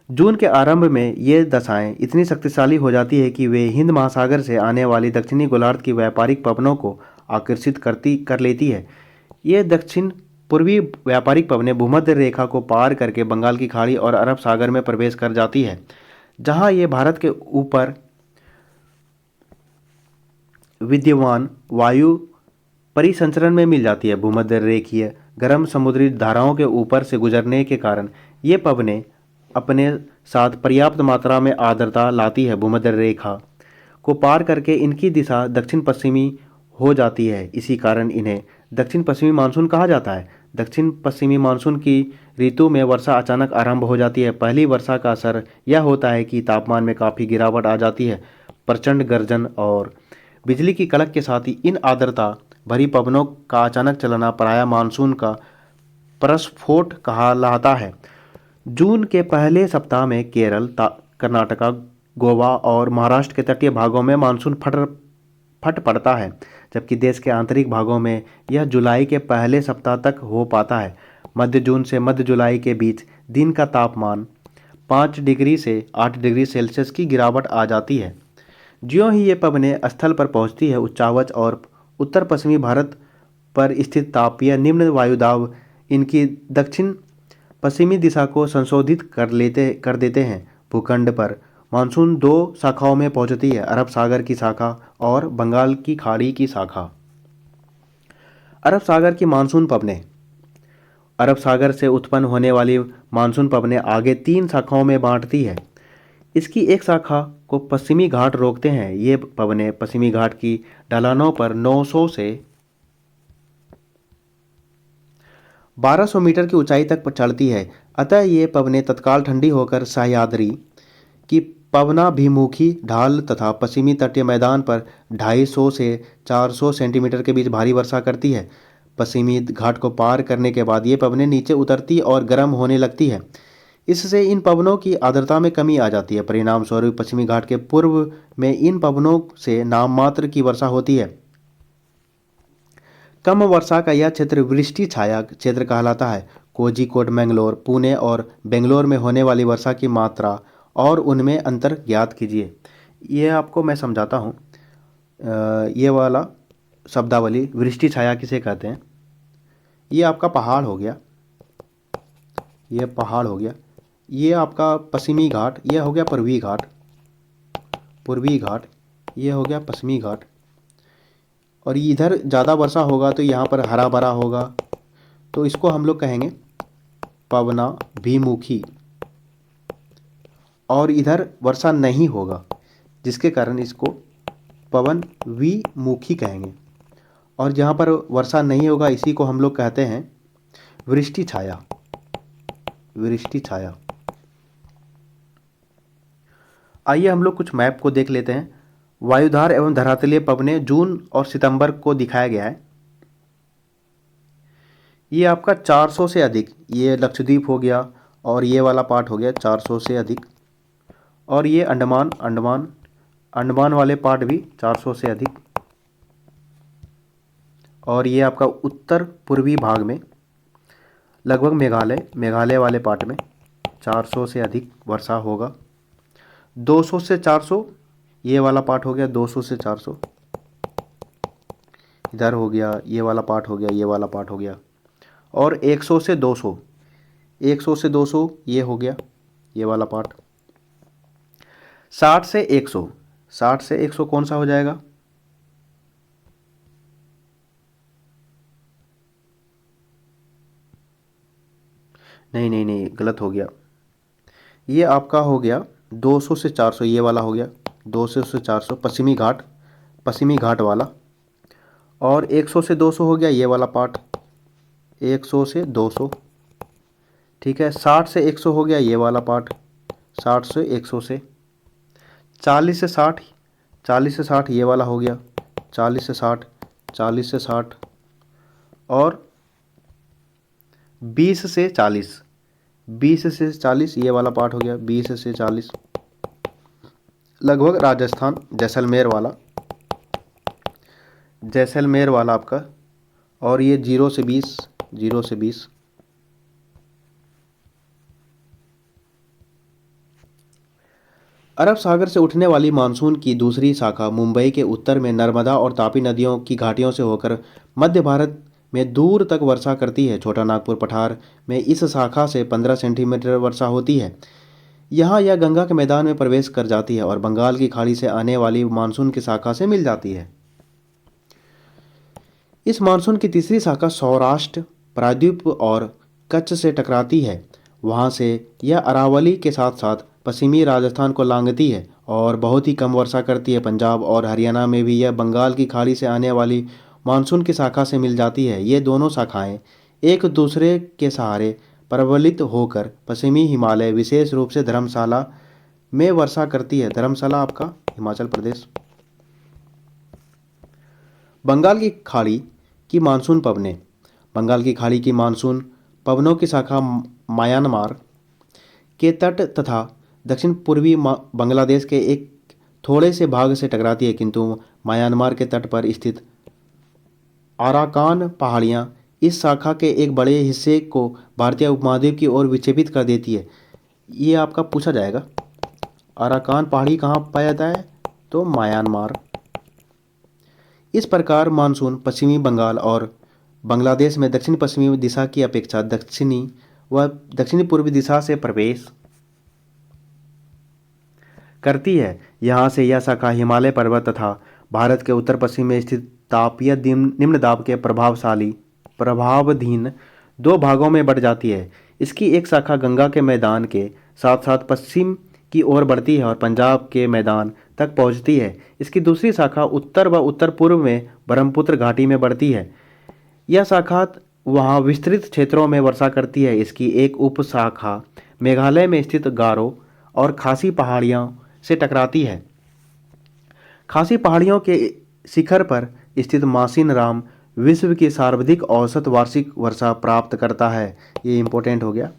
जून के आरंभ में ये दशाएं इतनी शक्तिशाली हो जाती है कि वे हिंद महासागर से आने वाली दक्षिणी गोलार्ध की व्यापारिक पवनों को आकर्षित कर लेती है। ये दक्षिण पूर्वी व्यापारिक पवनें भूमध्य रेखा को पार करके बंगाल की खाड़ी और अरब सागर में प्रवेश कर जाती है, जहां ये भारत के ऊपर विद्यमान वायु परिसंचरण में मिल जाती है। भूमध्य रेखीय गर्म समुद्री धाराओं के ऊपर से गुजरने के कारण ये पवनें अपने साथ पर्याप्त मात्रा में आर्द्रता लाती है। भूमध्य रेखा को पार करके इनकी दिशा दक्षिण पश्चिमी हो जाती है। इसी कारण इन्हें दक्षिण पश्चिमी मानसून कहा जाता है। दक्षिण पश्चिमी मानसून की ऋतु में वर्षा अचानक आरंभ हो जाती है। पहली वर्षा का असर यह होता है कि तापमान में काफ़ी गिरावट आ जाती है। प्रचंड गर्जन और बिजली की कड़क के साथ ही इन आर्द्रता भरी पवनों का अचानक चलना प्रायः मानसून का प्रस्फोट कहलाता है। जून के पहले सप्ताह में केरल, कर्नाटका, गोवा और महाराष्ट्र के तटीय भागों में मानसून फट पड़ता है, जबकि देश के आंतरिक भागों में यह जुलाई के पहले सप्ताह तक हो पाता है। मध्य जून से मध्य जुलाई के बीच दिन का तापमान 5 डिग्री से 8 डिग्री सेल्सियस की गिरावट आ जाती है। ज्यों ही ये पवनें स्थल पर पहुंचती है, उच्चावच और उत्तर पश्चिमी भारत पर स्थित तापीय निम्न वायुदाब इनकी दक्षिण पश्चिमी दिशा को संशोधित कर देते हैं। भूखंड पर मानसून दो शाखाओं में पहुंचती है, अरब सागर की शाखा और बंगाल की खाड़ी की शाखा। अरब सागर की मानसून पवनें। अरब सागर से उत्पन्न होने वाली मानसून पवनें आगे 3 शाखाओं में बांटती है। इसकी एक शाखा को पश्चिमी घाट रोकते हैं। ये पवनें पश्चिमी घाट की ढलानों पर 900 से 1200 मीटर की ऊंचाई तक चढ़ती है, अतः ये पवनें तत्काल ठंडी होकर सह्याद्री की पवनाभिमुखी ढाल तथा पश्चिमी तटीय मैदान पर 250 से 400 सेंटीमीटर के बीच भारी वर्षा करती है। पश्चिमी घाट को पार करने के बाद ये पवनें नीचे उतरती और गर्म होने लगती है। इससे इन पवनों की आर्द्रता में कमी आ जाती है। परिणाम स्वरूप पश्चिमी घाट के पूर्व में इन पवनों से नाममात्र की वर्षा होती है। कम वर्षा का यह क्षेत्र वृष्टि छाया क्षेत्र कहलाता है। कोझिकोड, मैंगलोर, पुणे और बेंगलोर में होने वाली वर्षा की मात्रा और उनमें अंतर ज्ञात कीजिए। ये आपको मैं समझाता हूँ। ये वाला शब्दावली वृष्टि छाया किसे कहते हैं। ये आपका पहाड़ हो गया, ये पहाड़ हो गया, ये आपका पश्चिमी घाट, ये हो गया पूर्वी घाट, पूर्वी घाट, ये हो गया पश्चिमी घाट। और इधर ज़्यादा वर्षा होगा तो यहाँ पर हरा भरा होगा, तो इसको हम लोग कहेंगे पवनाभिमुखी। और इधर वर्षा नहीं होगा, जिसके कारण इसको पवन विमुखी कहेंगे। और जहाँ पर वर्षा नहीं होगा इसी को हम लोग कहते हैं वृष्टि छाया, वृष्टि छाया। आइए हम लोग कुछ मैप को देख लेते हैं। वायुधार एवं धरातलीय पवनें जून और सितंबर को दिखाया गया है। ये आपका 400 से अधिक, ये लक्षद्वीप हो गया और ये वाला पार्ट हो गया 400 से अधिक। और ये अंडमान अंडमान अंडमान वाले पार्ट भी 400 से अधिक। और ये आपका उत्तर पूर्वी भाग में लगभग मेघालय वाले पार्ट में 400 से अधिक वर्षा होगा। 200 से 400 ये वाला पार्ट हो गया, 200 से 400 इधर हो गया, ये वाला पार्ट हो गया, ये वाला पार्ट हो गया। और 100 से 200, 100 से 200 ये हो गया, ये वाला पार्ट। 60 से 100, 60 से 100 कौन सा हो जाएगा? नहीं नहीं नहीं, गलत हो गया। ये आपका हो गया 200 से 400, ये वाला हो गया 200 से 400 पश्चिमी घाट, पश्चिमी घाट वाला। और 100 से 200 हो गया ये वाला पार्ट, 100 से 200, ठीक है। 60 से 100 हो गया ये वाला पार्ट, 60 से 100 से। 40 से 60, 40 से 60 ये वाला हो गया, 40 से 60, 40 से 60। और 20 से 40, 20 से 40 ये वाला पार्ट हो गया, 20 से 40 लगभग राजस्थान जैसलमेर वाला, जैसलमेर वाला आपका। और ये 0 से 20, 0 से 20। अरब सागर से उठने वाली मानसून की दूसरी शाखा मुंबई के उत्तर में नर्मदा और तापी नदियों की घाटियों से होकर मध्य भारत में दूर तक वर्षा करती है। छोटा नागपुर पठार में इस शाखा से 15 सेंटीमीटर वर्षा होती है। यहाँ यह गंगा के मैदान में प्रवेश कर जाती है और बंगाल की खाड़ी से आने वाली मानसून की शाखा से मिल जाती है। इस मानसून की तीसरी शाखा सौराष्ट्र, प्रायद्वीप और कच्छ से टकराती है। वहाँ से यह अरावली के साथ साथ पश्चिमी राजस्थान को लांघती है और बहुत ही कम वर्षा करती है। पंजाब और हरियाणा में भी यह बंगाल की खाड़ी से आने वाली मानसून की शाखा से मिल जाती है। ये दोनों शाखाएं एक दूसरे के सहारे प्रबलित होकर पश्चिमी हिमालय, विशेष रूप से धर्मशाला में वर्षा करती है। धर्मशाला आपका हिमाचल प्रदेश। बंगाल की खाड़ी की मानसून पवनें। बंगाल की खाड़ी की मानसून पवनों की शाखा म्यांमार के तट तथा दक्षिण पूर्वी बांग्लादेश के एक थोड़े से भाग से टकराती है, किंतु म्यांमार के तट पर स्थित आराकान पहाड़ियाँ इस शाखा के एक बड़े हिस्से को भारतीय उपमहाद्वीप की ओर विक्षेपित कर देती है। ये आपका पूछा जाएगा। आराकान पहाड़ी कहाँ पाया जाता है? तो म्यांमार। इस प्रकार मानसून पश्चिमी बंगाल और बांग्लादेश में दक्षिण पश्चिमी दिशा की अपेक्षा दक्षिणी व दक्षिणी पूर्वी दिशा से प्रवेश करती है। यहाँ से यह शाखा हिमालय पर्वत तथा भारत के उत्तर पश्चिम में स्थित तापीय निम्न दाब के प्रभावाधीन दो भागों में बढ़ जाती है। इसकी एक शाखा गंगा के मैदान के साथ साथ पश्चिम की ओर बढ़ती है और पंजाब के मैदान तक पहुँचती है। इसकी दूसरी शाखा उत्तर व उत्तर पूर्व में ब्रह्मपुत्र घाटी में बढ़ती है। यह शाखा वहाँ विस्तृत क्षेत्रों में वर्षा करती है। इसकी एक उपशाखा मेघालय में स्थित गारो और खासी पहाड़ियों से टकराती है। खासी पहाड़ियों के शिखर पर स्थित मासिन राम विश्व की सर्वाधिक औसत वार्षिक वर्षा प्राप्त करता है। ये इंपॉर्टेंट हो गया।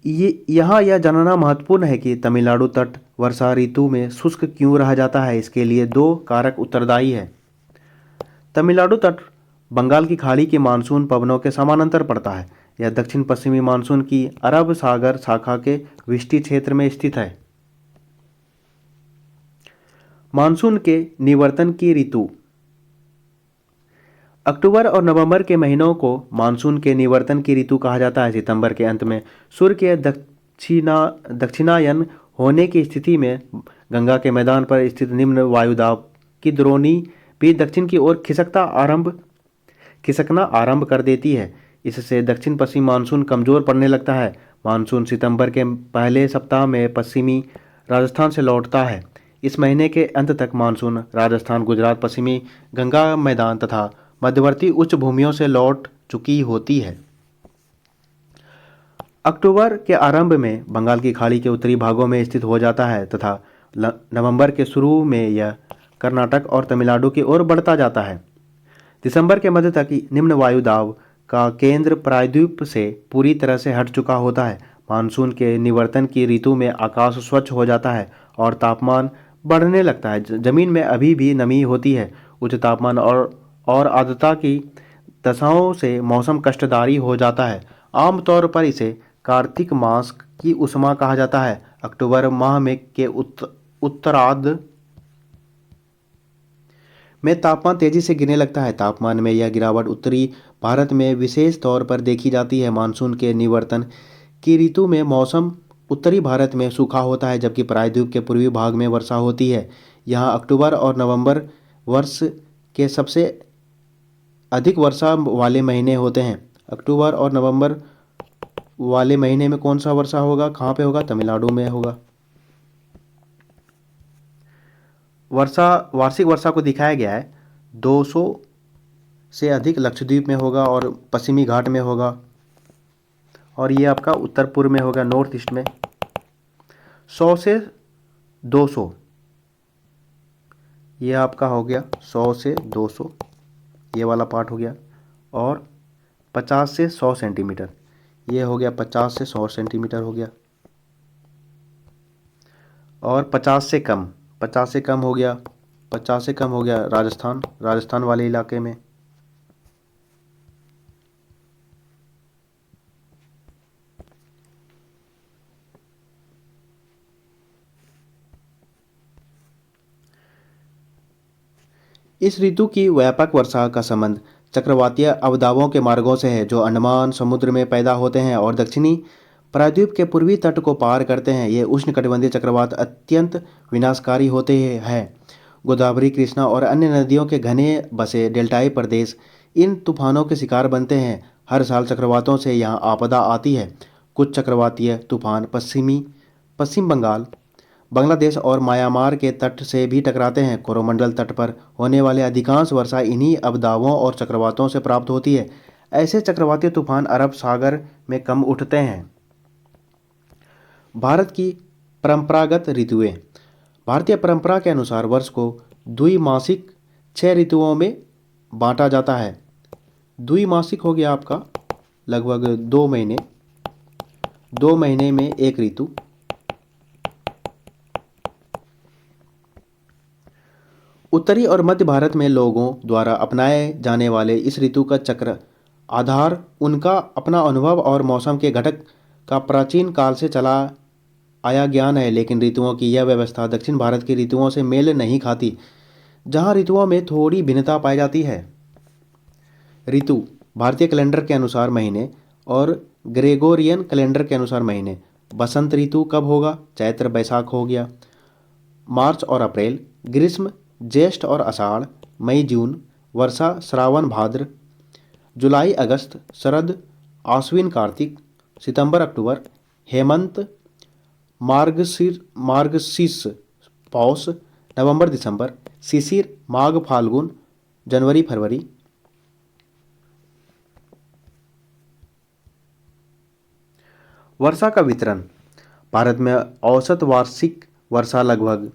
यहाँ यह जानना महत्वपूर्ण है कि तमिलनाडु तट वर्षा ऋतु में शुष्क क्यों रह जाता है। इसके लिए दो कारक उत्तरदायी है। तमिलनाडु तट बंगाल की खाड़ी के मानसून पवनों के समानांतर पड़ता है। यह दक्षिण पश्चिमी मानसून की अरब सागर शाखा के विष्टि क्षेत्र में स्थित है। मानसून के निवर्तन की ऋतु। अक्टूबर और नवंबर के महीनों को मानसून के निवर्तन की ऋतु कहा जाता है। सितंबर के अंत में सूर्य के दक्षिणायन होने की स्थिति में गंगा के मैदान पर स्थित निम्न वायुदाब की द्रोणी भी दक्षिण की ओर खिसकना आरंभ कर देती है। इससे दक्षिण पश्चिम मानसून कमजोर पड़ने लगता है। मानसून सितंबर के पहले सप्ताह में पश्चिमी राजस्थान से लौटता है। इस महीने के अंत तक मानसून राजस्थान, गुजरात, पश्चिमी गंगा मैदान तथा मध्यवर्ती उच्च भूमियों से लौट चुकी होती है। अक्टूबर के आरंभ में बंगाल की खाड़ी के उत्तरी भागों में स्थित हो जाता है तथा नवंबर के शुरू में यह कर्नाटक और तमिलनाडु की ओर बढ़ता जाता है। दिसंबर के मध्य तक निम्न वायुदाब का केंद्र प्रायद्वीप से पूरी तरह से हट चुका होता है। मानसून के निवर्तन की ऋतु में आकाश स्वच्छ हो जाता है और तापमान बढ़ने लगता है। जमीन में अभी भी नमी होती है। उच्च तापमान और आर्द्रता की दशाओं से मौसम कष्टदायी हो जाता है। आमतौर पर इसे कार्तिक मास की उष्मा कहा जाता है। अक्टूबर माह में के उत्तरार्ध में तापमान तेजी से गिरने लगता है। तापमान में यह गिरावट उत्तरी भारत में विशेष तौर पर देखी जाती है। मानसून के निवर्तन की ऋतु में मौसम उत्तरी भारत में सूखा होता है, जबकि प्रायद्वीप के पूर्वी भाग में वर्षा होती है। यहाँ अक्टूबर और नवंबर वर्ष के सबसे अधिक वर्षा वाले महीने होते हैं। अक्टूबर और नवंबर वाले महीने में कौन सा वर्षा होगा, कहाँ पे होगा? तमिलनाडु में होगा। वार्षिक वर्षा को दिखाया गया है। 200 से अधिक लक्षद्वीप में होगा और पश्चिमी घाट में होगा, और ये आपका उत्तर पूर्व में होगा, नॉर्थ ईस्ट में। 100 से 200 ये आपका हो गया 100 से 200, ये वाला पार्ट हो गया। और 50 से 100 सेंटीमीटर ये हो गया, 50 से 100 सेंटीमीटर हो गया। और 50 से कम हो गया, 50 से कम हो गया राजस्थान वाले इलाके में। इस ऋतु की व्यापक वर्षा का संबंध चक्रवातीय अवदाबों के मार्गों से है, जो अंडमान समुद्र में पैदा होते हैं और दक्षिणी प्रायद्वीप के पूर्वी तट को पार करते हैं। ये उष्णकटिबंधीय चक्रवात अत्यंत विनाशकारी होते हैं। गोदावरी, कृष्णा और अन्य नदियों के घने बसे डेल्टाई प्रदेश इन तूफानों के शिकार बनते हैं। हर साल चक्रवातों से यहाँ आपदा आती है। कुछ चक्रवातीय तूफान पश्चिम बंगाल, बांग्लादेश और म्यांमार के तट से भी टकराते हैं। कोरोमंडल तट पर होने वाले अधिकांश वर्षा इन्हीं अवदाबों और चक्रवातों से प्राप्त होती है। ऐसे चक्रवाती तूफान अरब सागर में कम उठते हैं। भारत की परंपरागत ऋतुएं। भारतीय परंपरा के अनुसार वर्ष को द्विमासिक 6 ऋतुओं में बांटा जाता है। द्विमासिक हो गया आपका लगभग 2 महीने में एक ऋतु, उत्तरी और मध्य भारत में लोगों द्वारा अपनाए जाने वाले इस ऋतु का चक्र आधार उनका अपना अनुभव और मौसम के घटक का प्राचीन काल से चला आया ज्ञान है। लेकिन ऋतुओं की यह व्यवस्था दक्षिण भारत की ऋतुओं से मेल नहीं खाती, जहाँ ऋतुओं में थोड़ी भिन्नता पाई जाती है। ऋतु भारतीय कैलेंडर के अनुसार महीने और ग्रेगोरियन कैलेंडर के अनुसार महीने। बसंत ऋतु कब होगा? चैत्र बैसाख हो गया। मार्च और अप्रैल। ग्रीष्म ज्येष्ठ और आषाढ़। मई जून। वर्षा श्रावण भाद्र। जुलाई अगस्त। शरद आश्विन कार्तिक। सितंबर अक्टूबर। हेमंत मार्गशीर्ष पौष। नवंबर दिसंबर। शिशिर माघ फाल्गुन। जनवरी फरवरी। वर्षा का वितरण। भारत में औसत वार्षिक वर्षा लगभग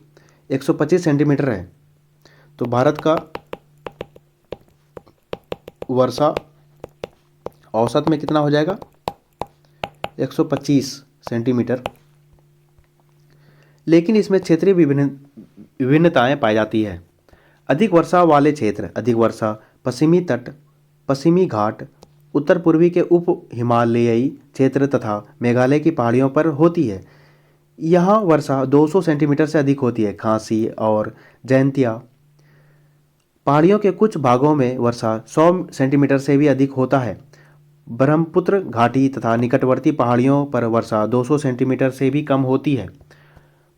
125 सेंटीमीटर है। तो भारत का वर्षा औसत में कितना हो जाएगा? 125 सेंटीमीटर। लेकिन इसमें क्षेत्रीय विभिन्नताएं पाई जाती है। अधिक वर्षा वाले क्षेत्र। अधिक वर्षा पश्चिमी तट, पश्चिमी घाट, उत्तर पूर्वी के उप हिमालयी क्षेत्र तथा मेघालय की पहाड़ियों पर होती है। यहाँ वर्षा 200 सेंटीमीटर से अधिक होती है। खांसी और जयंतिया पहाड़ियों के कुछ भागों में वर्षा 100 सेंटीमीटर से भी अधिक होता है। ब्रह्मपुत्र घाटी तथा निकटवर्ती पहाड़ियों पर वर्षा 200 सेंटीमीटर से भी कम होती है।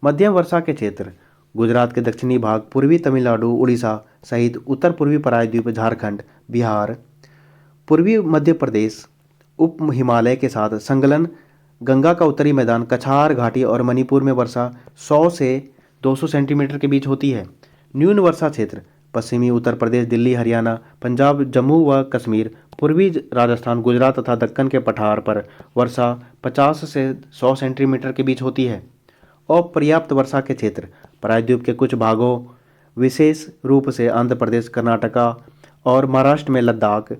मध्यम वर्षा के क्षेत्र। गुजरात के दक्षिणी भाग, पूर्वी तमिलनाडु, उड़ीसा सहित उत्तर पूर्वी प्रायद्वीप, झारखंड, बिहार, पूर्वी मध्य प्रदेश, उप हिमालय के साथ संलग्न गंगा का उत्तरी मैदान, कछार घाटी और मणिपुर में वर्षा 100 से 200 सेंटीमीटर के बीच होती है। न्यून वर्षा क्षेत्र। पश्चिमी उत्तर प्रदेश, दिल्ली, हरियाणा, पंजाब, जम्मू व कश्मीर, पूर्वी राजस्थान, गुजरात तथा दक्कन के पठार पर वर्षा 50 से 100 सेंटीमीटर के बीच होती है। अपर्याप्त वर्षा के क्षेत्र। प्रायद्वीप के कुछ भागों, विशेष रूप से आंध्र प्रदेश, कर्नाटका और महाराष्ट्र में लद्दाख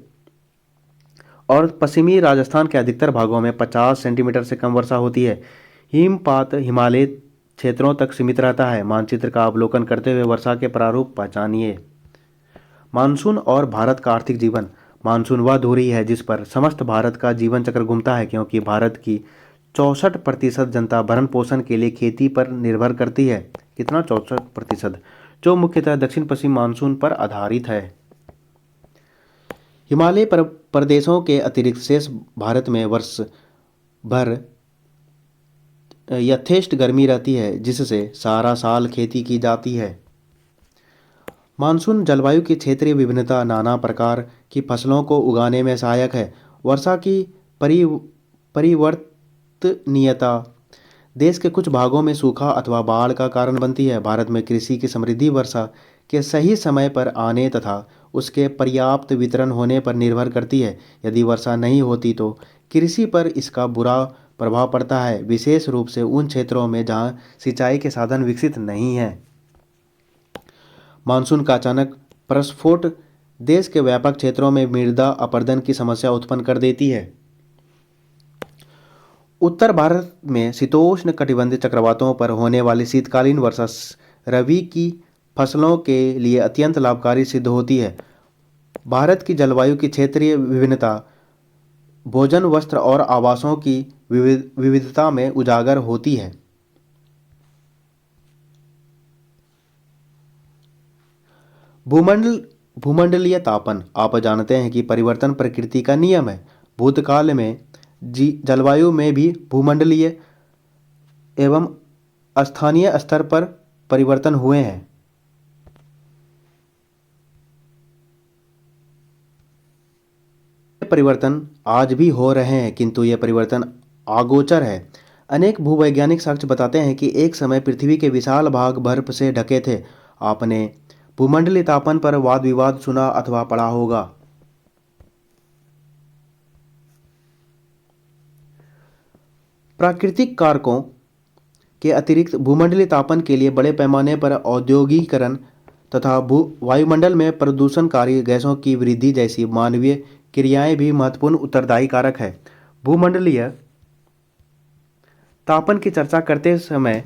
और पश्चिमी राजस्थान के अधिकतर भागों में 50 सेंटीमीटर से कम वर्षा होती है। हिमपात हिमालय क्षेत्रों तक सीमित रहता है। मानचित्र का अवलोकन करते हुए वर्षा के प्रारूप पहचानिए। मानसून और भारत का आर्थिक जीवन। मानसून वह धुरी है जिस पर समस्त भारत का जीवन चक्र घूमता है, क्योंकि भारत की 64% जनता भरण पोषण के लिए खेती पर निर्भर करती है। कितना? 64%, जो मुख्यतः दक्षिण पश्चिम मानसून पर आधारित है। हिमालय प्रदेशों के अतिरिक्त शेष भारत में वर्ष भर यथेष्ट गर्मी रहती है, जिससे सारा साल खेती की जाती है। मानसून जलवायु की क्षेत्रीय विभिन्नता नाना प्रकार की फसलों को उगाने में सहायक है। वर्षा की परिवर्तनीयता देश के कुछ भागों में सूखा अथवा बाढ़ का कारण बनती है। भारत में कृषि की समृद्धि वर्षा के सही समय पर आने तथा उसके पर्याप्त वितरण होने पर निर्भर करती है। यदि वर्षा नहीं होती तो कृषि पर इसका बुरा प्रभाव पड़ता है, विशेष रूप से उन क्षेत्रों में जहां सिंचाई के साधन विकसित नहीं हैं। मानसून का अचानक प्रस्फोट देश के व्यापक क्षेत्रों में मृदा अपरदन की समस्या उत्पन्न कर देती है। उत्तर भारत में शीतोष्ण कटिबंधीय चक्रवातों पर होने वाली शीतकालीन वर्षा रबी की फसलों के लिए अत्यंत लाभकारी सिद्ध होती है। भारत की जलवायु की क्षेत्रीय विभिन्नता भोजन, वस्त्र और आवासों की विविधता में उजागर होती है। भूमंडलीय तापन। आप जानते हैं कि परिवर्तन प्रकृति का नियम है। भूतकाल में जलवायु में भी भूमंडलीय एवं स्थानीय स्तर पर परिवर्तन हुए हैं। परिवर्तन आज भी हो रहे हैं, किंतु यह परिवर्तन अगोचर है। अनेक भूवैज्ञानिक साक्ष्य बताते हैं कि एक समय पृथ्वी के विशाल भाग बर्फ से ढके थे। आपने भूमंडलीय तापन पर वाद विवाद सुना अथवा पढ़ा होगा। प्राकृतिक कारकों के अतिरिक्त भूमंडलीय तापन के लिए बड़े पैमाने पर औद्योगिकीकरण तथा वायुमंडल में प्रदूषणकारी गैसों की वृद्धि जैसी मानवीय क्रियाएं भी महत्वपूर्ण उत्तरदायी कारक है। भूमंडलीय तापन की चर्चा करते समय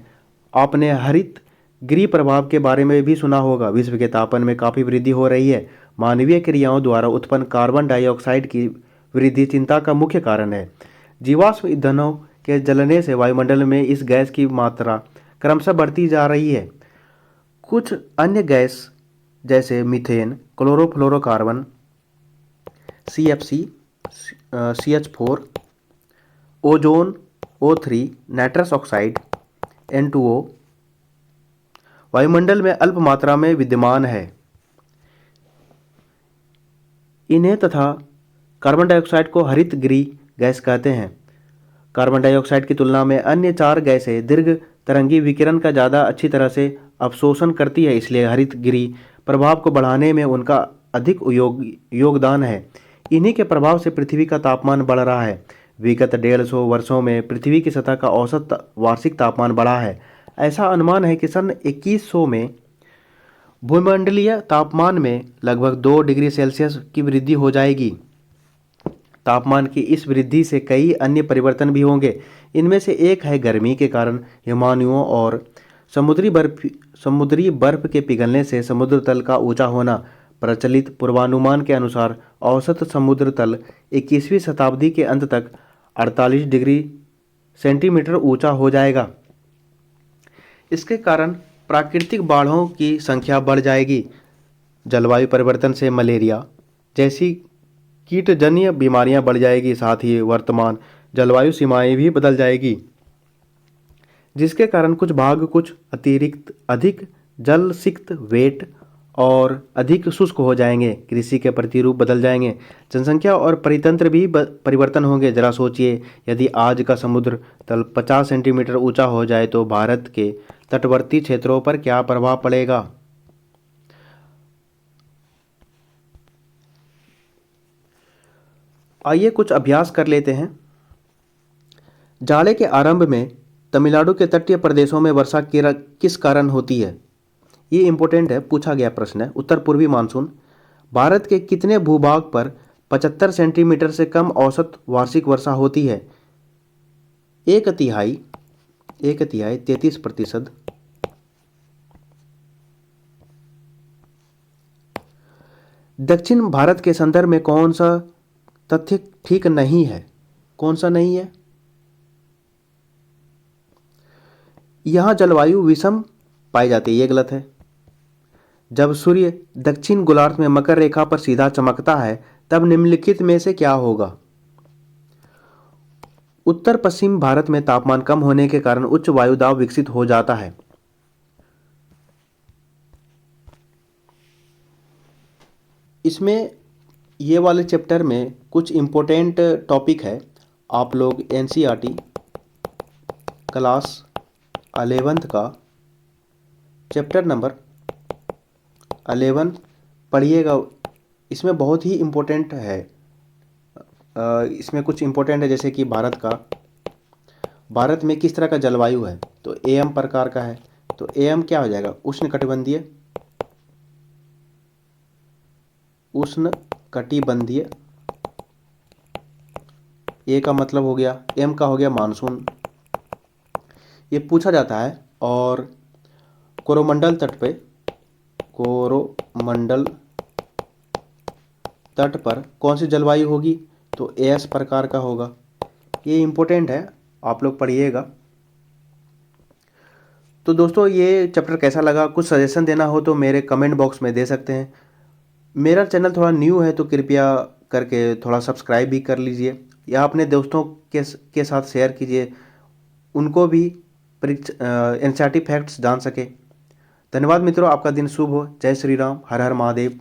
आपने हरित गिरि प्रभाव के बारे में भी सुना होगा। विश्व के तापमान में काफ़ी वृद्धि हो रही है। मानवीय क्रियाओं द्वारा उत्पन्न कार्बन डाइऑक्साइड की वृद्धि चिंता का मुख्य कारण है। जीवाश्म ईंधनों के जलने से वायुमंडल में इस गैस की मात्रा क्रमशः बढ़ती जा रही है। कुछ अन्य गैस जैसे methane, chlorofluorocarbon, CFC, CH4, ozone, O3, nitrous oxide, N2O वायुमंडल में अल्प मात्रा में विद्यमान है। इन्हें तथा कार्बन डाइऑक्साइड को हरित गृह गैस कहते हैं। कार्बन डाइऑक्साइड की तुलना में अन्य 4 गैसें दीर्घ तरंगी विकिरण का ज़्यादा अच्छी तरह से अवशोषण करती है, इसलिए हरित गृह प्रभाव को बढ़ाने में उनका अधिक योगदान है। इन्हीं के प्रभाव से पृथ्वी का तापमान बढ़ रहा है। विगत 150 वर्षों में पृथ्वी की सतह का औसत वार्षिक तापमान बढ़ा है। ऐसा अनुमान है कि सन 2100 में भूमंडलीय तापमान में लगभग 2 डिग्री सेल्सियस की वृद्धि हो जाएगी। तापमान की इस वृद्धि से कई अन्य परिवर्तन भी होंगे। इनमें से एक है गर्मी के कारण हिमालयों और समुद्री बर्फ के पिघलने से समुद्र तल का ऊंचा होना। प्रचलित पूर्वानुमान के अनुसार औसत समुद्र तल 21वीं शताब्दी के अंत तक 48 डिग्री सेंटीमीटर ऊंचा हो जाएगा। इसके कारण प्राकृतिक बाढ़ों की संख्या बढ़ जाएगी। जलवायु परिवर्तन से मलेरिया जैसी कीटजन्य बीमारियां बढ़ जाएगी। साथ ही वर्तमान जलवायु सीमाएं भी बदल जाएगी, जिसके कारण कुछ भाग कुछ अतिरिक्त अधिक जल सिक्त वेट और अधिक शुष्क हो जाएंगे। कृषि के प्रतिरूप बदल जाएंगे। जनसंख्या और परितंत्र भी परिवर्तन होंगे। जरा सोचिए, यदि आज का समुद्र तल 50 सेंटीमीटर ऊंचा हो जाए तो भारत के तटवर्ती क्षेत्रों पर क्या प्रभाव पड़ेगा। आइए कुछ अभ्यास कर लेते हैं। जाड़े के आरंभ में तमिलनाडु के तटीय प्रदेशों में वर्षा किस कारण होती है। ये इंपॉर्टेंट है, पूछा गया प्रश्न है। उत्तर पूर्वी मानसून। भारत के कितने भूभाग पर 75 सेंटीमीटर से कम औसत वार्षिक वर्षा होती है। एक तिहाई 33%। दक्षिण भारत के संदर्भ में कौन सा तथ्य ठीक नहीं है। कौन सा नहीं है। यहां जलवायु विषम पाई जाती है, ये गलत है। जब सूर्य दक्षिण गोलार्ध में मकर रेखा पर सीधा चमकता है तब निम्नलिखित में से क्या होगा। उत्तर पश्चिम भारत में तापमान कम होने के कारण उच्च वायु दाब विकसित हो जाता है। इसमें ये वाले चैप्टर में कुछ इम्पोर्टेंट टॉपिक है। आप लोग NCERT क्लास 11th का चैप्टर नंबर 11 पढ़िएगा। इसमें बहुत ही इम्पोर्टेंट है। इसमें कुछ इम्पोर्टेंट है, जैसे कि भारत में किस तरह का जलवायु है। तो AM प्रकार का है, तो AM क्या हो जाएगा, उष्णकटिबंधीय। ए का मतलब हो गया, M का हो गया मानसून। ये पूछा जाता है। और कोरोमंडल तट पर कौन सी जलवायु होगी, तो AS प्रकार का होगा। ये इम्पोर्टेंट है, आप लोग पढ़िएगा। तो दोस्तों, ये चैप्टर कैसा लगा, कुछ सजेशन देना हो तो मेरे कमेंट बॉक्स में दे सकते हैं। मेरा चैनल थोड़ा न्यू है तो कृपया करके थोड़ा सब्सक्राइब भी कर लीजिए या अपने दोस्तों के साथ शेयर कीजिए, उनको भी NCERT फैक्ट्स जान सके। धन्यवाद मित्रों, आपका दिन शुभ हो। जय श्री राम, हर हर महादेव।